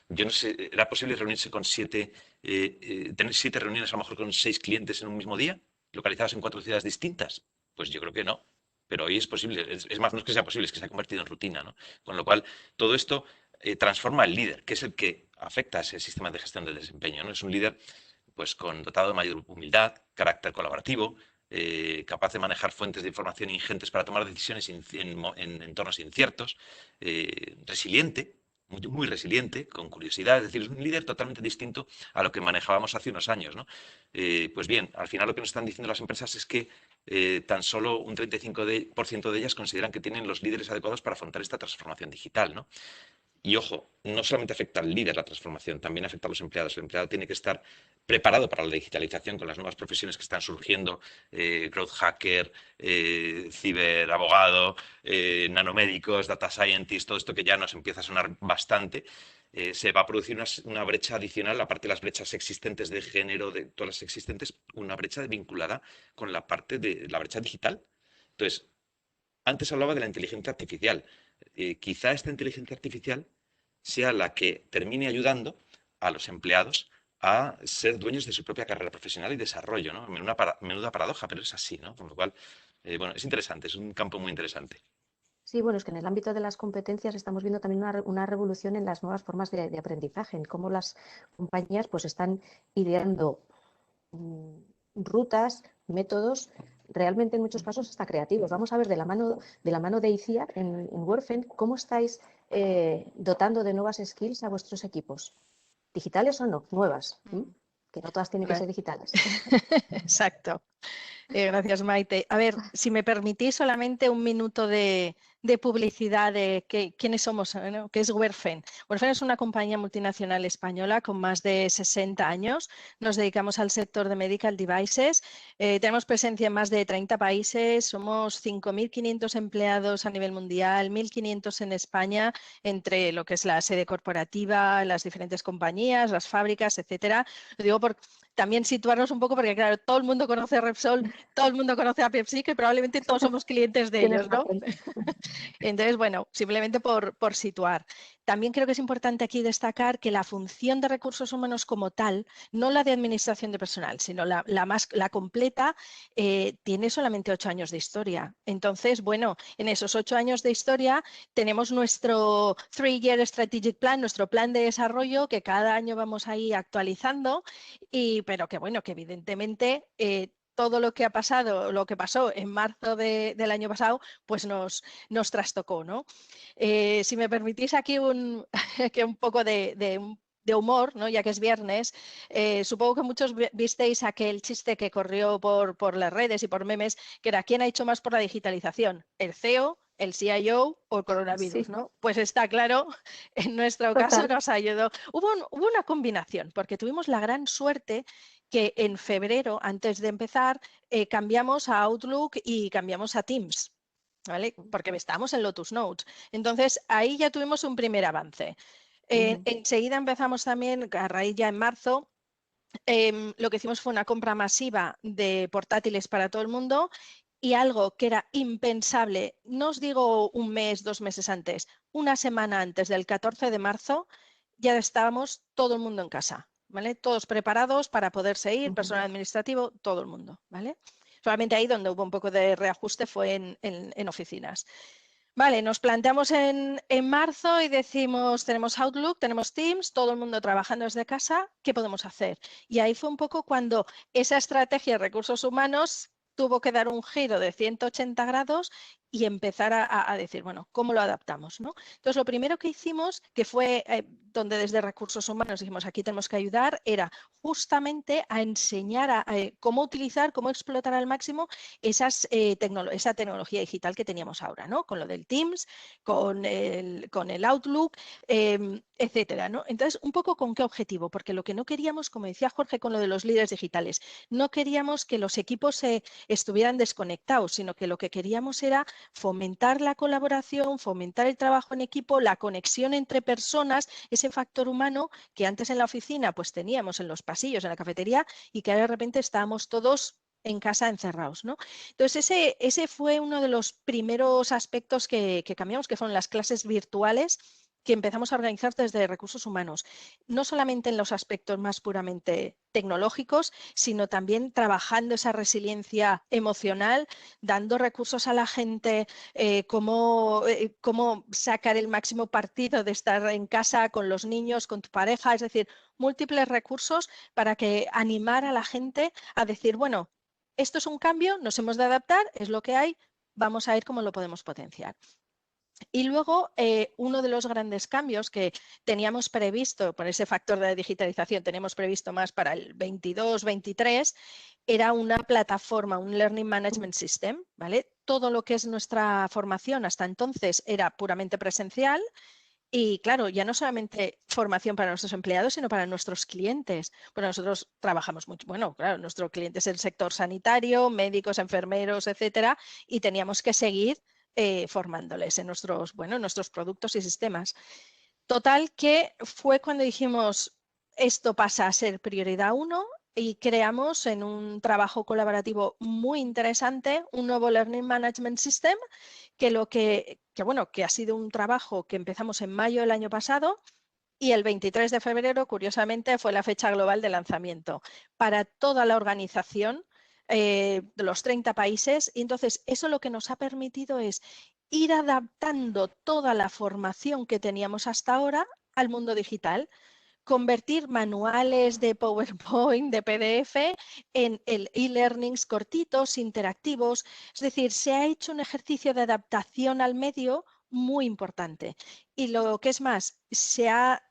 yo no sé, era posible reunirse con tener 7 reuniones a lo mejor con 6 clientes en un mismo día, localizados en 4 ciudades distintas. Pues yo creo que no. Pero hoy es posible. Es más, no es que sea posible, es que se ha convertido en rutina, ¿no? Con lo cual, todo esto transforma al líder, que es el que afecta a ese sistema de gestión del desempeño, ¿no? Es un líder pues dotado de mayor humildad, carácter colaborativo, capaz de manejar fuentes de información ingentes para tomar decisiones en entornos inciertos, resiliente, muy resiliente, con curiosidad, es decir, es un líder totalmente distinto a lo que manejábamos hace unos años, ¿no? Pues bien, al final lo que nos están diciendo las empresas es que tan solo un 35% de ellas consideran que tienen los líderes adecuados para afrontar esta transformación digital, ¿no? Y ojo, no solamente afecta al líder la transformación, también afecta a los empleados. El empleado tiene que estar preparado para la digitalización con las nuevas profesiones que están surgiendo, growth hacker, ciberabogado, nanomédicos, data scientist, todo esto que ya nos empieza a sonar bastante. Se va a producir una brecha adicional, aparte de las brechas existentes de género, de todas las existentes, una brecha vinculada con la parte de la brecha digital. Entonces, antes hablaba de la inteligencia artificial. Quizá esta inteligencia artificial sea la que termine ayudando a los empleados a ser dueños de su propia carrera profesional y desarrollo, ¿no? Menuda paradoja, pero es así, ¿no? Con lo cual, bueno, es interesante, es un campo muy interesante. Sí, bueno, es que en el ámbito de las competencias estamos viendo también una revolución en las nuevas formas de aprendizaje, en cómo las compañías pues están ideando rutas, métodos, realmente en muchos casos hasta creativos. Vamos a ver de la mano de ICIAR en Worfen, cómo estáis dotando de nuevas skills a vuestros equipos, digitales o no, nuevas, que no todas tienen que ser digitales. Exacto. Gracias, Maite. A ver, si me permitís solamente un minuto de publicidad de quiénes somos, ¿no? ¿Qué es Werfen? Werfen es una compañía multinacional española con más de 60 años. Nos dedicamos al sector de medical devices. Tenemos presencia en más de 30 países. Somos 5.500 empleados a nivel mundial, 1.500 en España, entre lo que es la sede corporativa, las diferentes compañías, las fábricas, etcétera. Lo digo por también situarnos un poco porque, claro, todo el mundo conoce Repsol, todo el mundo conoce a Pepsi, que probablemente todos somos clientes de Tienes ellos, ¿no? razón. Entonces, bueno, simplemente por situar. También creo que es importante aquí destacar que la función de recursos humanos como tal, no la de administración de personal, sino la completa, tiene solamente 8 años de historia. Entonces, bueno, en esos 8 años de historia tenemos nuestro 3-year strategic plan, nuestro plan de desarrollo que cada año vamos ahí actualizando, pero que bueno, que evidentemente todo lo que ha pasado, lo que pasó en marzo del año pasado, pues nos trastocó, ¿no? Si me permitís aquí que un poco de humor, ¿no? Ya que es viernes, supongo que muchos visteis aquel chiste que corrió por las redes y por memes, que era ¿quién ha hecho más por la digitalización? ¿El CEO, el CIO o el coronavirus? Sí, ¿no? Pues está claro, en nuestro caso total. nos ayudó. Hubo una combinación, porque tuvimos la gran suerte que en febrero, antes de empezar, cambiamos a Outlook y cambiamos a Teams. ¿Vale? Porque estábamos en Lotus Notes. Entonces, ahí ya tuvimos un primer avance. Enseguida empezamos también, a raíz ya en marzo, lo que hicimos fue una compra masiva de portátiles para todo el mundo y algo que era impensable, no os digo un mes, 2 meses antes, una semana antes del 14 de marzo, ya estábamos todo el mundo en casa, ¿vale? Todos preparados para poderse ir, personal administrativo, todo el mundo, ¿vale? Solamente ahí donde hubo un poco de reajuste fue en oficinas. Vale, nos planteamos en marzo y decimos, tenemos Outlook, tenemos Teams, todo el mundo trabajando desde casa, ¿qué podemos hacer? Y ahí fue un poco cuando esa estrategia de recursos humanos tuvo que dar un giro de 180 grados y empezar a decir, bueno, ¿cómo lo adaptamos? ¿no? Entonces, lo primero que hicimos, que fue donde desde recursos humanos dijimos, aquí tenemos que ayudar, era justamente a enseñar a cómo utilizar, cómo explotar al máximo esa tecnología digital que teníamos ahora, ¿no? Con lo del Teams, con el Outlook, etcétera, ¿no? Entonces, un poco con qué objetivo, porque lo que no queríamos, como decía Jorge con lo de los líderes digitales, no queríamos que los equipos estuvieran desconectados, sino que lo que queríamos era fomentar la colaboración, fomentar el trabajo en equipo, la conexión entre personas, ese factor humano que antes en la oficina pues teníamos en los pasillos, en la cafetería, y que ahora de repente estábamos todos en casa encerrados, ¿no? Entonces, ese fue uno de los primeros aspectos que cambiamos, que fueron las clases virtuales que empezamos a organizar desde recursos humanos, no solamente en los aspectos más puramente tecnológicos, sino también trabajando esa resiliencia emocional, dando recursos a la gente, cómo sacar el máximo partido de estar en casa con los niños, con tu pareja, es decir, múltiples recursos para que animar a la gente a decir, bueno, esto es un cambio, nos hemos de adaptar, es lo que hay, vamos a ver cómo lo podemos potenciar. Y luego, uno de los grandes cambios que teníamos previsto, por ese factor de digitalización, teníamos previsto más para el 22-23, era una plataforma, un Learning Management System, ¿vale? Todo lo que es nuestra formación hasta entonces era puramente presencial. Y claro, ya no solamente formación para nuestros empleados, sino para nuestros clientes. Bueno, nosotros trabajamos mucho, bueno, claro, nuestro cliente es el sector sanitario, médicos, enfermeros, etcétera, y teníamos que seguir formándoles en nuestros productos y sistemas. Total que fue cuando dijimos, esto pasa a ser prioridad 1 y creamos en un trabajo colaborativo muy interesante un nuevo Learning Management System que ha sido un trabajo que empezamos en mayo del año pasado y el 23 de febrero, curiosamente, fue la fecha global de lanzamiento para toda la organización de los 30 países. Y entonces, eso lo que nos ha permitido es ir adaptando toda la formación que teníamos hasta ahora al mundo digital, convertir manuales de PowerPoint, de PDF, en e-learnings cortitos, interactivos. Es decir, se ha hecho un ejercicio de adaptación al medio muy importante. Y lo que es más, se ha,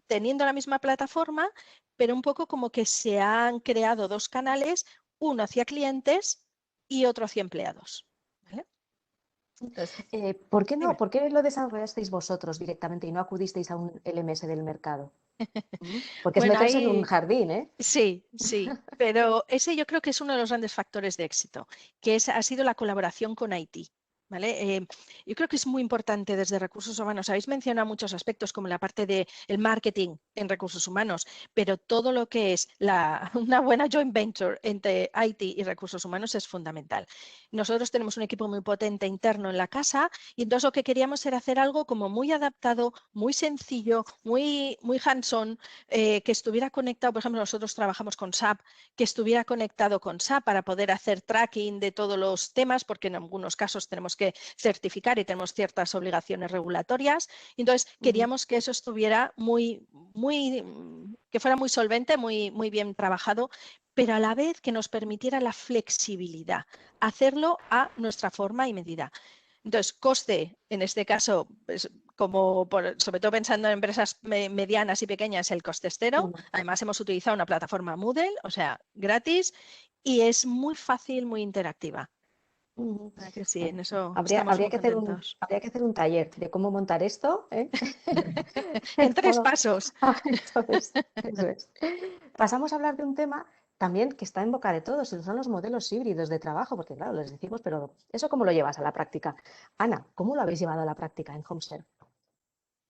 teniendo la misma plataforma, pero un poco como que se han creado 2 canales, uno hacia clientes y otro hacia empleados. ¿Vale? Entonces, ¿Por qué no? dime. ¿Por qué lo desarrollasteis vosotros directamente y no acudisteis a un LMS del mercado? Porque es Bueno, meterse en un ahí jardín, ¿eh? sí, pero ese yo creo que es uno de los grandes factores de éxito, que ha sido la colaboración con IT. ¿Vale? Yo creo que es muy importante desde recursos humanos. Habéis mencionado muchos aspectos como la parte del marketing en recursos humanos, pero todo lo que es una buena joint venture entre IT y recursos humanos es fundamental. Nosotros tenemos un equipo muy potente interno en la casa y entonces lo que queríamos era hacer algo como muy adaptado, muy sencillo, muy hands-on, que estuviera conectado. Por ejemplo, nosotros trabajamos con SAP, que estuviera conectado con SAP para poder hacer tracking de todos los temas, porque en algunos casos tenemos que certificar y tenemos ciertas obligaciones regulatorias. Entonces, queríamos que eso estuviera que fuera muy solvente, muy bien trabajado, pero a la vez que nos permitiera la flexibilidad, hacerlo a nuestra forma y medida. Entonces, coste, en este caso, pues, sobre todo pensando en empresas medianas y pequeñas, el coste es cero. Además, hemos utilizado una plataforma Moodle, o sea, gratis, y es muy fácil, muy interactiva. Que sí, en eso estamos muy contentos. Habría que hacer un taller de cómo montar esto, ¿eh? En 3 pasos. Entonces, eso es. Pasamos a hablar de un tema también que está en boca de todos, son los modelos híbridos de trabajo, porque claro, les decimos, pero ¿eso cómo lo llevas a la práctica? Ana, ¿cómo lo habéis llevado a la práctica en HomeServe?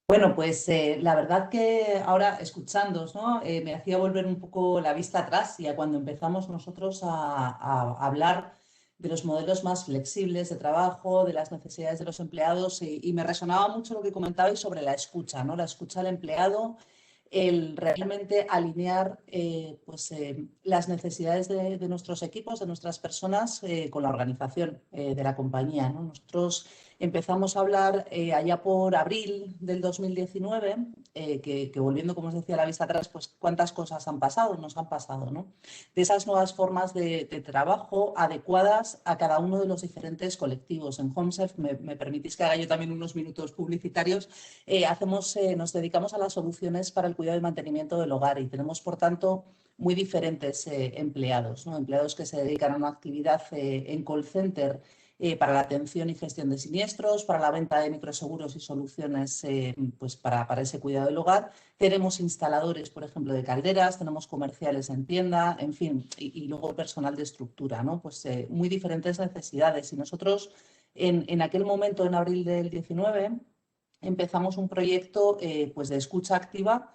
Bueno, pues la verdad que ahora escuchándoos, ¿no? Me hacía volver un poco la vista atrás y a cuando empezamos nosotros a hablar de los modelos más flexibles de trabajo, de las necesidades de los empleados y me resonaba mucho lo que comentabais sobre la escucha, ¿no? La escucha al empleado, el realmente alinear las necesidades de nuestros equipos, de nuestras personas con la organización de la compañía, ¿no? Nosotros empezamos a hablar allá por abril del 2019, que volviendo, como os decía, a la vista atrás, pues cuántas cosas nos han pasado, ¿no? De esas nuevas formas de trabajo adecuadas a cada uno de los diferentes colectivos. En HomeServe, me permitís que haga yo también unos minutos publicitarios, nos dedicamos a las soluciones para el cuidado y mantenimiento del hogar y tenemos, por tanto, muy diferentes empleados, ¿no? Empleados que se dedican a una actividad en call center para la atención y gestión de siniestros, para la venta de microseguros y soluciones para ese cuidado del hogar. Tenemos instaladores, por ejemplo, de calderas, tenemos comerciales en tienda, en fin, y luego personal de estructura, ¿no? Pues muy diferentes necesidades. Y nosotros en aquel momento, en abril del 19, empezamos un proyecto de escucha activa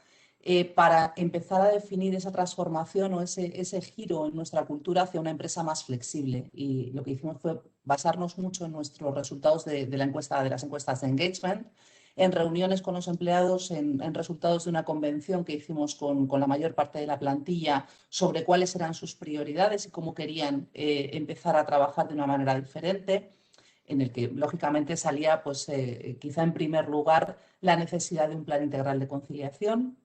para empezar a definir esa transformación o ese giro en nuestra cultura hacia una empresa más flexible. Y lo que hicimos fue basarnos mucho en nuestros resultados de las encuestas de engagement, en reuniones con los empleados, en resultados de una convención que hicimos con la mayor parte de la plantilla sobre cuáles eran sus prioridades y cómo querían empezar a trabajar de una manera diferente, en el que lógicamente salía quizá en primer lugar la necesidad de un plan integral de conciliación.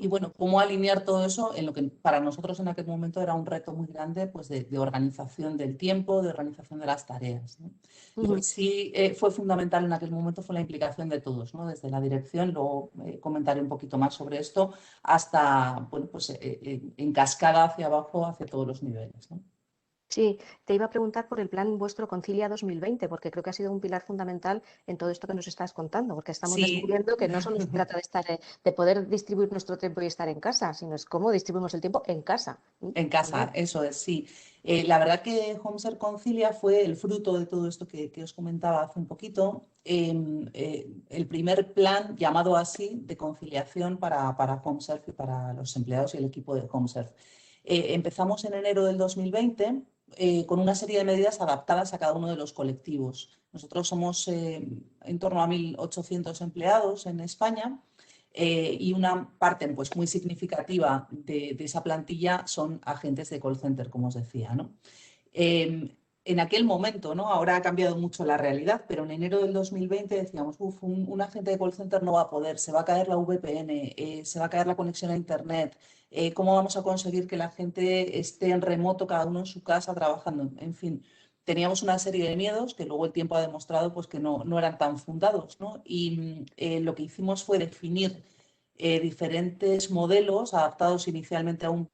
Y bueno, cómo alinear todo eso en lo que para nosotros en aquel momento era un reto muy grande de organización del tiempo, de organización de las tareas, ¿no? Lo que sí fue fundamental en aquel momento fue la implicación de todos, ¿no? Desde la dirección, luego comentaré un poquito más sobre esto, hasta en cascada hacia abajo, hacia todos los niveles, ¿no? Sí, te iba a preguntar por el plan vuestro Concilia 2020, porque creo que ha sido un pilar fundamental en todo esto que nos estás contando, porque estamos descubriendo que no solo se trata de estar, de poder distribuir nuestro tiempo y estar en casa, sino es cómo distribuimos el tiempo en casa. En casa, eso es, sí. La verdad que HomeServe Concilia fue el fruto de todo esto que os comentaba hace un poquito. El primer plan, llamado así, de conciliación para HomeServe y para los empleados y el equipo de HomeServe. Empezamos en enero del 2020 con una serie de medidas adaptadas a cada uno de los colectivos. Nosotros somos en torno a 1.800 empleados en España. Y una parte pues, muy significativa de esa plantilla son agentes de call center, como os decía, ¿no? En aquel momento, ¿no? Ahora ha cambiado mucho la realidad, pero en enero del 2020 decíamos, un agente de call center no va a poder, se va a caer la VPN, se va a caer la conexión a Internet, ¿cómo vamos a conseguir que la gente esté en remoto, cada uno en su casa, trabajando? En fin, teníamos una serie de miedos que luego el tiempo ha demostrado pues, que no eran tan fundados, ¿no? Y lo que hicimos fue definir diferentes modelos adaptados inicialmente a un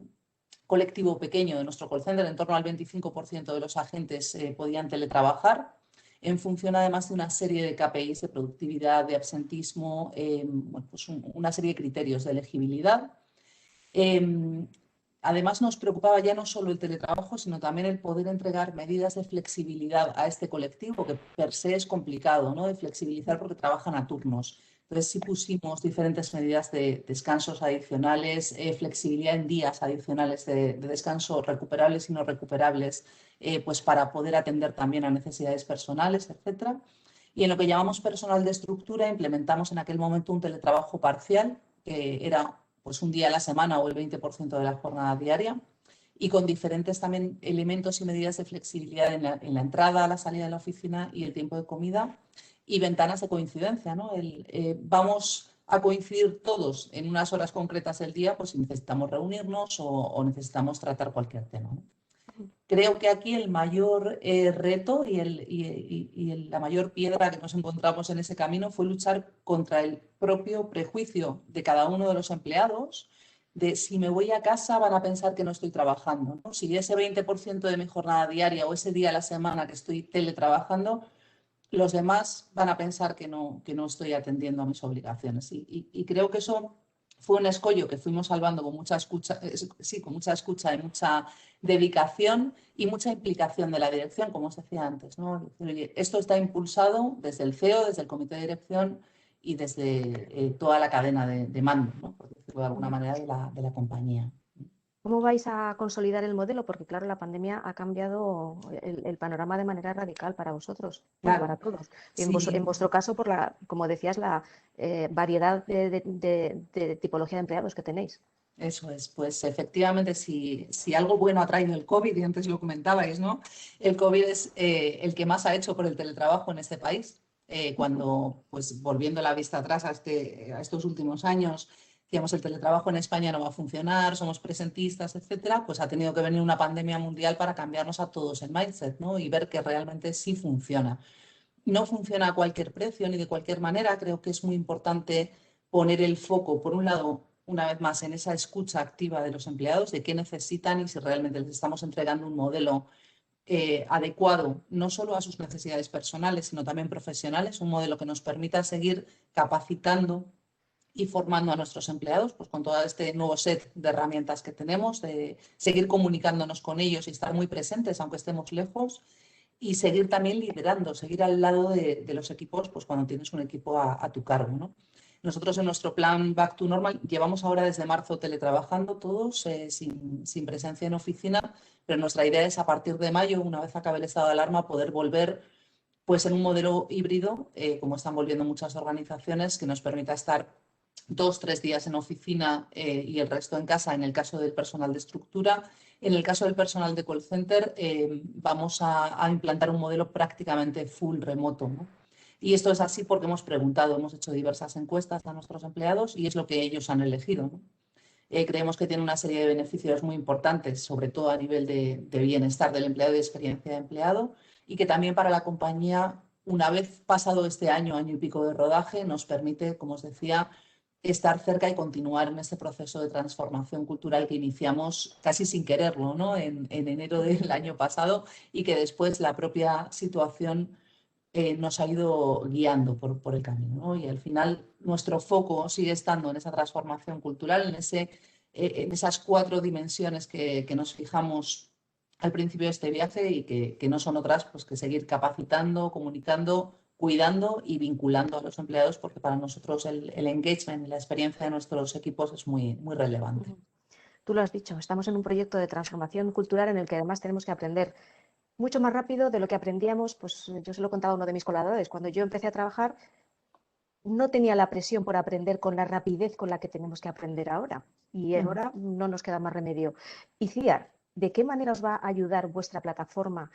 colectivo pequeño de nuestro call center. En torno al 25% de los agentes podían teletrabajar, en función además de una serie de KPIs de productividad, de absentismo, una serie de criterios de elegibilidad. además nos preocupaba ya no solo el teletrabajo, sino también el poder entregar medidas de flexibilidad a este colectivo, que per se es complicado, ¿no? De flexibilizar porque trabajan a turnos. Entonces sí pusimos diferentes medidas de descansos adicionales, flexibilidad en días adicionales de descanso recuperables y no recuperables, pues para poder atender también a necesidades personales, etcétera. Y en lo que llamamos personal de estructura, implementamos en aquel momento un teletrabajo parcial, que era pues un día a la semana o el 20% de la jornada diaria, y con diferentes también elementos y medidas de flexibilidad en la entrada, la salida de la oficina y el tiempo de comida, y ventanas de coincidencia, ¿no? Vamos a coincidir todos en unas horas concretas del día, pues si necesitamos reunirnos o necesitamos tratar cualquier tema, ¿no? Creo que aquí el mayor reto y la mayor piedra que nos encontramos en ese camino fue luchar contra el propio prejuicio de cada uno de los empleados, de si me voy a casa van a pensar que no estoy trabajando, ¿no? Si ese 20% de mi jornada diaria o ese día a la semana que estoy teletrabajando, los demás van a pensar que no estoy atendiendo a mis obligaciones. Y creo que eso fue un escollo que fuimos salvando con mucha escucha, con mucha escucha y mucha dedicación y mucha implicación de la dirección, como os decía antes, ¿no? Esto está impulsado desde el CEO, desde el comité de dirección y desde toda la cadena de mando, ¿no? Por decirlo de alguna manera, de la compañía. ¿Cómo vais a consolidar el modelo? Porque claro, la pandemia ha cambiado el panorama de manera radical para vosotros, bueno, Claro, para todos. sí. En vuestro caso, por como decías, la variedad de tipología de empleados que tenéis. Eso es, pues efectivamente, si algo bueno ha traído el COVID, y antes lo comentabais, ¿no? El COVID es el que más ha hecho por el teletrabajo en este país. Cuando, pues volviendo la vista atrás a estos últimos años, decíamos el teletrabajo en España no va a funcionar, somos presentistas, etcétera, pues ha tenido que venir una pandemia mundial para cambiarnos a todos el mindset, ¿no? Y ver que realmente sí funciona. No funciona a cualquier precio ni de cualquier manera. Creo que es muy importante poner el foco, por un lado, una vez más, en esa escucha activa de los empleados, de qué necesitan y si realmente les estamos entregando un modelo adecuado, no solo a sus necesidades personales, sino también profesionales, un modelo que nos permita seguir capacitando y formando a nuestros empleados, pues con todo este nuevo set de herramientas que tenemos, de seguir comunicándonos con ellos y estar muy presentes, aunque estemos lejos, y seguir también liderando, seguir al lado de los equipos, pues cuando tienes un equipo a tu cargo, ¿no? Nosotros en nuestro plan Back to Normal llevamos ahora desde marzo teletrabajando todos sin presencia en oficina, pero nuestra idea es a partir de mayo, una vez acabe el estado de alarma, poder volver pues en un modelo híbrido, como están volviendo muchas organizaciones, que nos permita estar 2-3 días en oficina y el resto en casa en el caso del personal de estructura. En el caso del personal de call center vamos a implantar un modelo prácticamente full remoto, ¿no? Y esto es así porque hemos preguntado, hemos hecho diversas encuestas a nuestros empleados y es lo que ellos han elegido, ¿no? Creemos que tiene una serie de beneficios muy importantes, sobre todo a nivel de bienestar del empleado y de experiencia de empleado, y que también para la compañía, una vez pasado este año y pico de rodaje, nos permite, como os decía, estar cerca y continuar en este proceso de transformación cultural que iniciamos casi sin quererlo, ¿no? En enero del año pasado y que después la propia situación nos ha ido guiando por el camino, ¿no? Y al final nuestro foco sigue estando en esa transformación cultural, en esas 4 dimensiones que nos fijamos al principio de este viaje y que no son otras pues, que seguir capacitando, comunicando, cuidando y vinculando a los empleados, porque para nosotros el engagement y la experiencia de nuestros equipos es muy, muy relevante. Tú lo has dicho, estamos en un proyecto de transformación cultural en el que además tenemos que aprender mucho más rápido de lo que aprendíamos. Pues yo se lo contaba a uno de mis colaboradores, cuando yo empecé a trabajar no tenía la presión por aprender con la rapidez con la que tenemos que aprender ahora, y ahora no nos queda más remedio. Y Ciar, ¿de qué manera os va a ayudar vuestra plataforma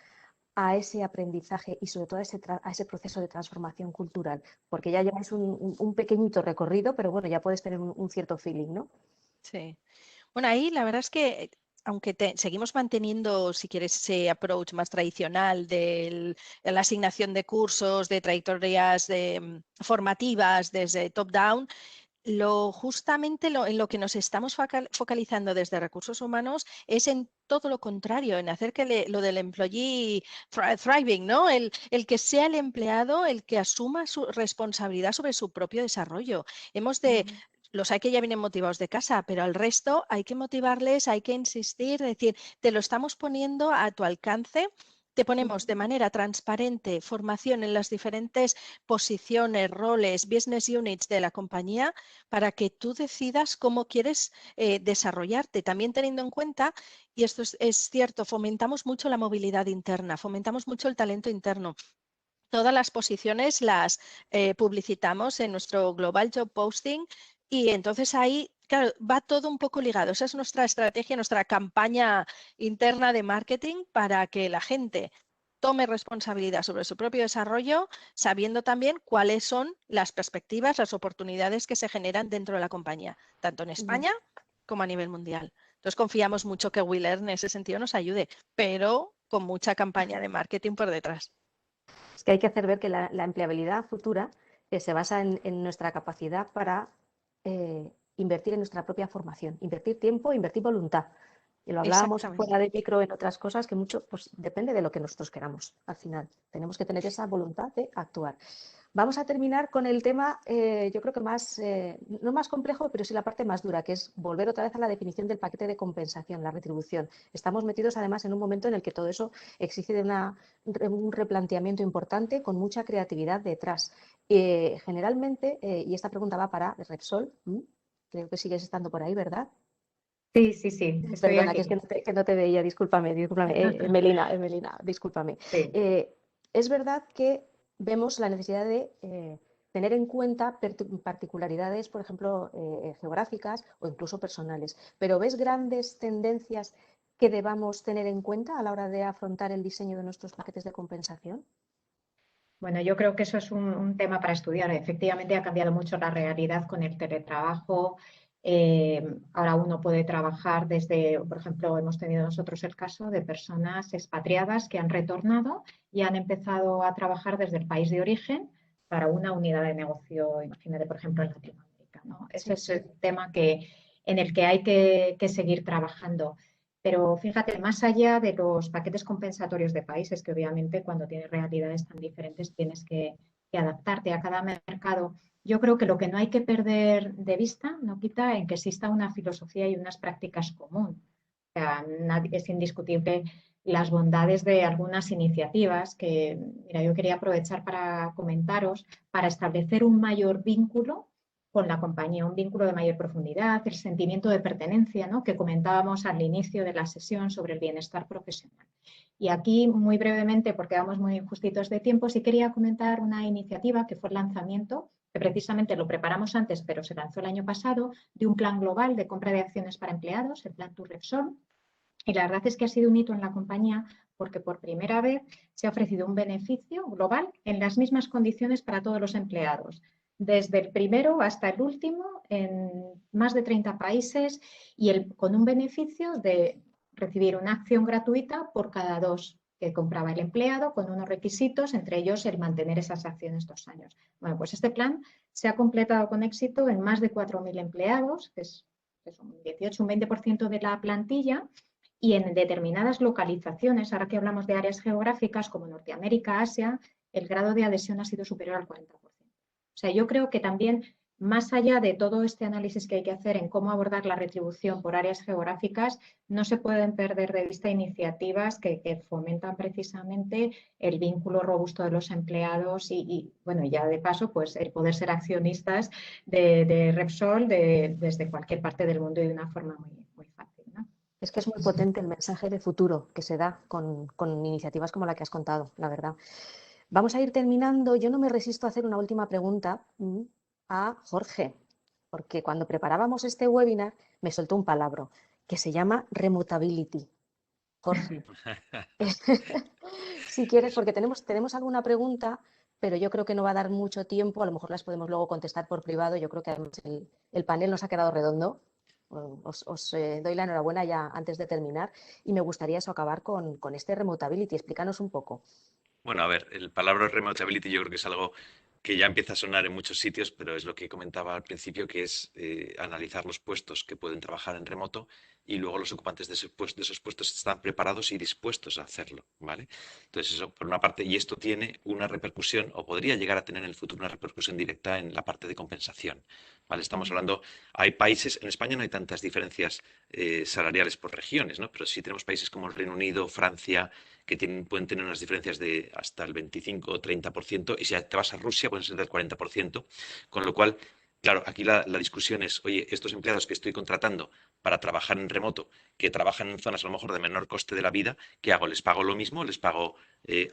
a ese aprendizaje y sobre todo a ese proceso de transformación cultural? Porque ya lleváis un pequeñito recorrido, pero bueno, ya puedes tener un cierto feeling, ¿no? Sí. Bueno, ahí la verdad es que aunque seguimos manteniendo, si quieres, ese approach más tradicional de la asignación de cursos, de trayectorias formativas desde top-down, justamente en lo que nos estamos focalizando desde recursos humanos es en todo lo contrario, en hacer que lo del employee thriving, ¿no? El que sea el empleado el que asuma su responsabilidad sobre su propio desarrollo. los hay que ya vienen motivados de casa, pero al resto hay que motivarles, hay que insistir, es decir, te lo estamos poniendo a tu alcance. Te ponemos de manera transparente formación en las diferentes posiciones, roles, business units de la compañía para que tú decidas cómo quieres desarrollarte. También teniendo en cuenta, y esto es cierto, fomentamos mucho la movilidad interna, fomentamos mucho el talento interno. Todas las posiciones las publicitamos en nuestro Global Job Posting y entonces ahí, claro, va todo un poco ligado. Esa es nuestra estrategia, nuestra campaña interna de marketing para que la gente tome responsabilidad sobre su propio desarrollo, sabiendo también cuáles son las perspectivas, las oportunidades que se generan dentro de la compañía, tanto en España como a nivel mundial. Entonces confiamos mucho que Willer en ese sentido nos ayude, pero con mucha campaña de marketing por detrás. Es que hay que hacer ver que la empleabilidad futura se basa en nuestra capacidad para invertir en nuestra propia formación, invertir tiempo, invertir voluntad. Y lo hablábamos fuera de micro en otras cosas que mucho pues, depende de lo que nosotros queramos al final. Tenemos que tener esa voluntad de actuar. Vamos a terminar con el tema, yo creo que más, no más complejo, pero sí la parte más dura, que es volver otra vez a la definición del paquete de compensación, la retribución. Estamos metidos además en un momento en el que todo eso exige de un replanteamiento importante con mucha creatividad detrás. Generalmente, y esta pregunta va para Repsol, creo que sigues estando por ahí, ¿verdad? Sí, sí, sí, estoy Perdona, aquí. que es que no te veía, discúlpame, Melina, discúlpame. Sí. Es verdad que vemos la necesidad de tener en cuenta particularidades, por ejemplo, geográficas o incluso personales, pero ¿ves grandes tendencias que debamos tener en cuenta a la hora de afrontar el diseño de nuestros paquetes de compensación? Bueno, yo creo que eso es un tema para estudiar. Efectivamente, ha cambiado mucho la realidad con el teletrabajo. Ahora uno puede trabajar desde, por ejemplo, hemos tenido nosotros el caso de personas expatriadas que han retornado y han empezado a trabajar desde el país de origen para una unidad de negocio, imagínate, por ejemplo, en Latinoamérica, ¿no? Ese es el tema en el que hay que seguir trabajando. Pero fíjate, más allá de los paquetes compensatorios de países, que obviamente cuando tienes realidades tan diferentes tienes que adaptarte a cada mercado, yo creo que lo que no hay que perder de vista no quita en que exista una filosofía y unas prácticas común. O sea, es indiscutible las bondades de algunas iniciativas que, mira, yo quería aprovechar para comentaros, para establecer un mayor vínculo con la compañía, un vínculo de mayor profundidad, el sentimiento de pertenencia, ¿no?, que comentábamos al inicio de la sesión sobre el bienestar profesional. Y aquí, muy brevemente, porque vamos muy justitos de tiempo, sí quería comentar una iniciativa que fue el lanzamiento, que precisamente lo preparamos antes, pero se lanzó el año pasado, de un plan global de compra de acciones para empleados, el plan Repsol. Y la verdad es que ha sido un hito en la compañía porque por primera vez se ha ofrecido un beneficio global en las mismas condiciones para todos los empleados, desde el primero hasta el último, en más de 30 países y con un beneficio de recibir una acción gratuita por cada 2 que compraba el empleado, con unos requisitos, entre ellos el mantener esas acciones 2 años. Bueno, pues este plan se ha completado con éxito en más de 4.000 empleados, que es un 18, un 20% de la plantilla, y en determinadas localizaciones, ahora que hablamos de áreas geográficas como Norteamérica, Asia, el grado de adhesión ha sido superior al 40%. O sea, yo creo que también, más allá de todo este análisis que hay que hacer en cómo abordar la retribución por áreas geográficas, no se pueden perder de vista iniciativas que fomentan precisamente el vínculo robusto de los empleados y bueno, ya de paso, pues el poder ser accionistas de Repsol desde cualquier parte del mundo y de una forma muy fácil, ¿no? Es que es muy potente el mensaje de futuro que se da con iniciativas como la que has contado, la verdad. Vamos a ir terminando. Yo no me resisto a hacer una última pregunta a Jorge, porque cuando preparábamos este webinar me soltó un palabra que se llama remotability. Jorge, si quieres, porque tenemos alguna pregunta, pero yo creo que no va a dar mucho tiempo. A lo mejor las podemos luego contestar por privado. Yo creo que además el panel nos ha quedado redondo. Os doy la enhorabuena ya antes de terminar y me gustaría eso acabar con este remotability. Explícanos un poco. Bueno, a ver, el palabra remotability yo creo que es algo que ya empieza a sonar en muchos sitios, pero es lo que comentaba al principio, que es analizar los puestos que pueden trabajar en remoto y luego los ocupantes de esos puestos están preparados y dispuestos a hacerlo, ¿vale? Entonces eso por una parte, y esto tiene una repercusión, o podría llegar a tener en el futuro una repercusión directa en la parte de compensación, ¿vale? Estamos hablando, hay países, en España no hay tantas diferencias salariales por regiones, ¿no? Pero sí tenemos países como el Reino Unido, Francia, que pueden tener unas diferencias de hasta el 25 o 30%, y si te vas a Rusia pueden ser del 40%, con lo cual, claro, aquí la discusión es, oye, estos empleados que estoy contratando para trabajar en remoto, que trabajan en zonas a lo mejor de menor coste de la vida, ¿qué hago? ¿Les pago lo mismo? ¿Les pago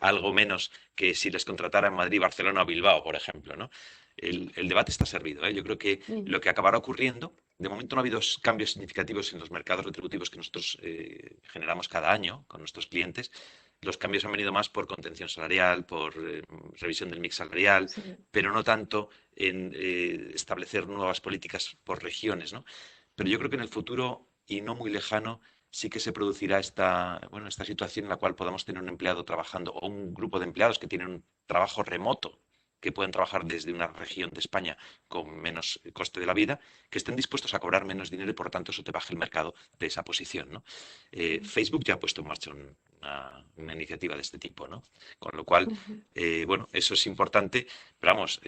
algo menos que si les contratara en Madrid, Barcelona o Bilbao, por ejemplo, ¿no? El debate está servido, ¿eh? Yo creo que lo que acabará ocurriendo, de momento no ha habido cambios significativos en los mercados retributivos que nosotros generamos cada año con nuestros clientes. Los cambios han venido más por contención salarial, por revisión del mix salarial, Sí. pero no tanto en establecer nuevas políticas por regiones, ¿no? Pero yo creo que en el futuro, y no muy lejano, sí que se producirá esta situación en la cual podamos tener un empleado trabajando o un grupo de empleados que tienen un trabajo remoto, que pueden trabajar desde una región de España con menos coste de la vida, que estén dispuestos a cobrar menos dinero y por tanto eso te baje el mercado de esa posición, ¿no? Facebook ya ha puesto en marcha una iniciativa de este tipo, ¿no? Con lo cual, bueno, eso es importante, pero vamos,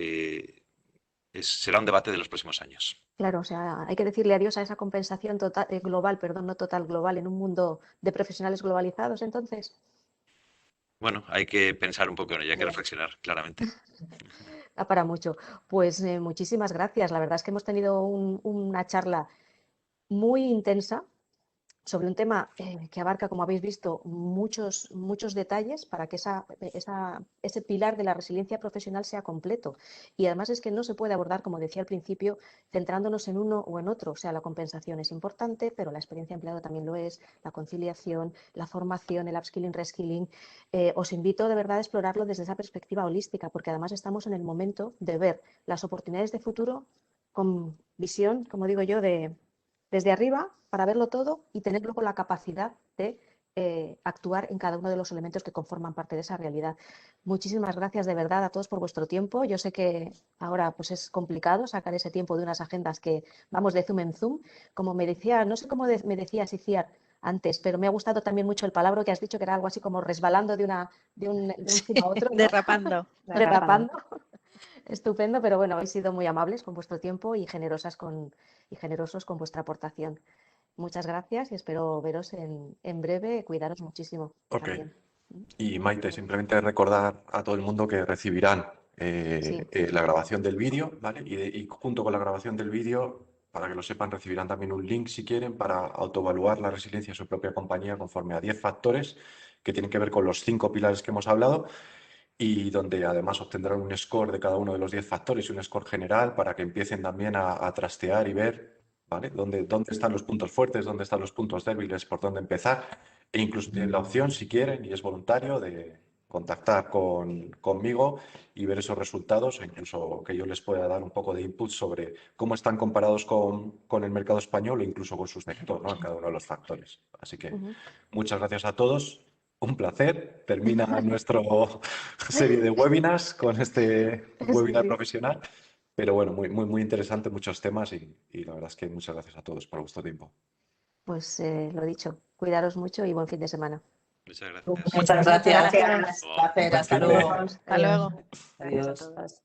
será un debate de los próximos años. Claro, o sea, hay que decirle adiós a esa compensación total, global, perdón, no total, global, en un mundo de profesionales globalizados, entonces. Bueno, hay que pensar un poco en ello, hay que reflexionar, claramente. Da para mucho. Pues muchísimas gracias. La verdad es que hemos tenido una charla muy intensa sobre un tema que abarca, como habéis visto, muchos detalles para que ese pilar de la resiliencia profesional sea completo. Y además es que no se puede abordar, como decía al principio, centrándonos en uno o en otro. O sea, la compensación es importante, pero la experiencia de empleado también lo es, la conciliación, la formación, el upskilling, reskilling. Os invito de verdad a explorarlo desde esa perspectiva holística, porque además estamos en el momento de ver las oportunidades de futuro con visión, como digo yo, desde arriba para verlo todo y tener luego la capacidad de actuar en cada uno de los elementos que conforman parte de esa realidad. Muchísimas gracias de verdad a todos por vuestro tiempo. Yo sé que ahora pues es complicado sacar ese tiempo de unas agendas que vamos de Zoom en Zoom. Como me decía, no sé cómo me decías, Iciar, antes, pero me ha gustado también mucho el palabra que has dicho, que era algo así como resbalando de un Zoom a otro, ¿no? Derrapando. Derrapando. Estupendo, pero bueno, habéis sido muy amables con vuestro tiempo y generosos con vuestra aportación. Muchas gracias y espero veros en breve. Cuidaros muchísimo Ok. también. Y Maite, simplemente recordar a todo el mundo que recibirán Sí. la grabación del vídeo, ¿vale? Y junto con la grabación del vídeo, para que lo sepan, recibirán también un link, si quieren, para autoevaluar la resiliencia de su propia compañía conforme a 10 factores que tienen que ver con los 5 pilares que hemos hablado, y donde además obtendrán un score de cada uno de los 10 factores y un score general para que empiecen también a trastear y ver, ¿vale? dónde están los puntos fuertes, dónde están los puntos débiles, por dónde empezar. E incluso tienen la opción, si quieren, y es voluntario, de contactar conmigo y ver esos resultados, e incluso que yo les pueda dar un poco de input sobre cómo están comparados con el mercado español e incluso con su sector, ¿no? En cada uno de los factores. Así que muchas gracias a todos. Un placer. Termina nuestra serie de webinars con este webinar profesional. Pero bueno, muy interesante, muchos temas y la verdad es que muchas gracias a todos por vuestro tiempo. Pues lo dicho, cuidaros mucho y buen fin de semana. Muchas gracias. Muchas gracias. Gracias. Placer, hasta luego. Hasta luego. Adiós.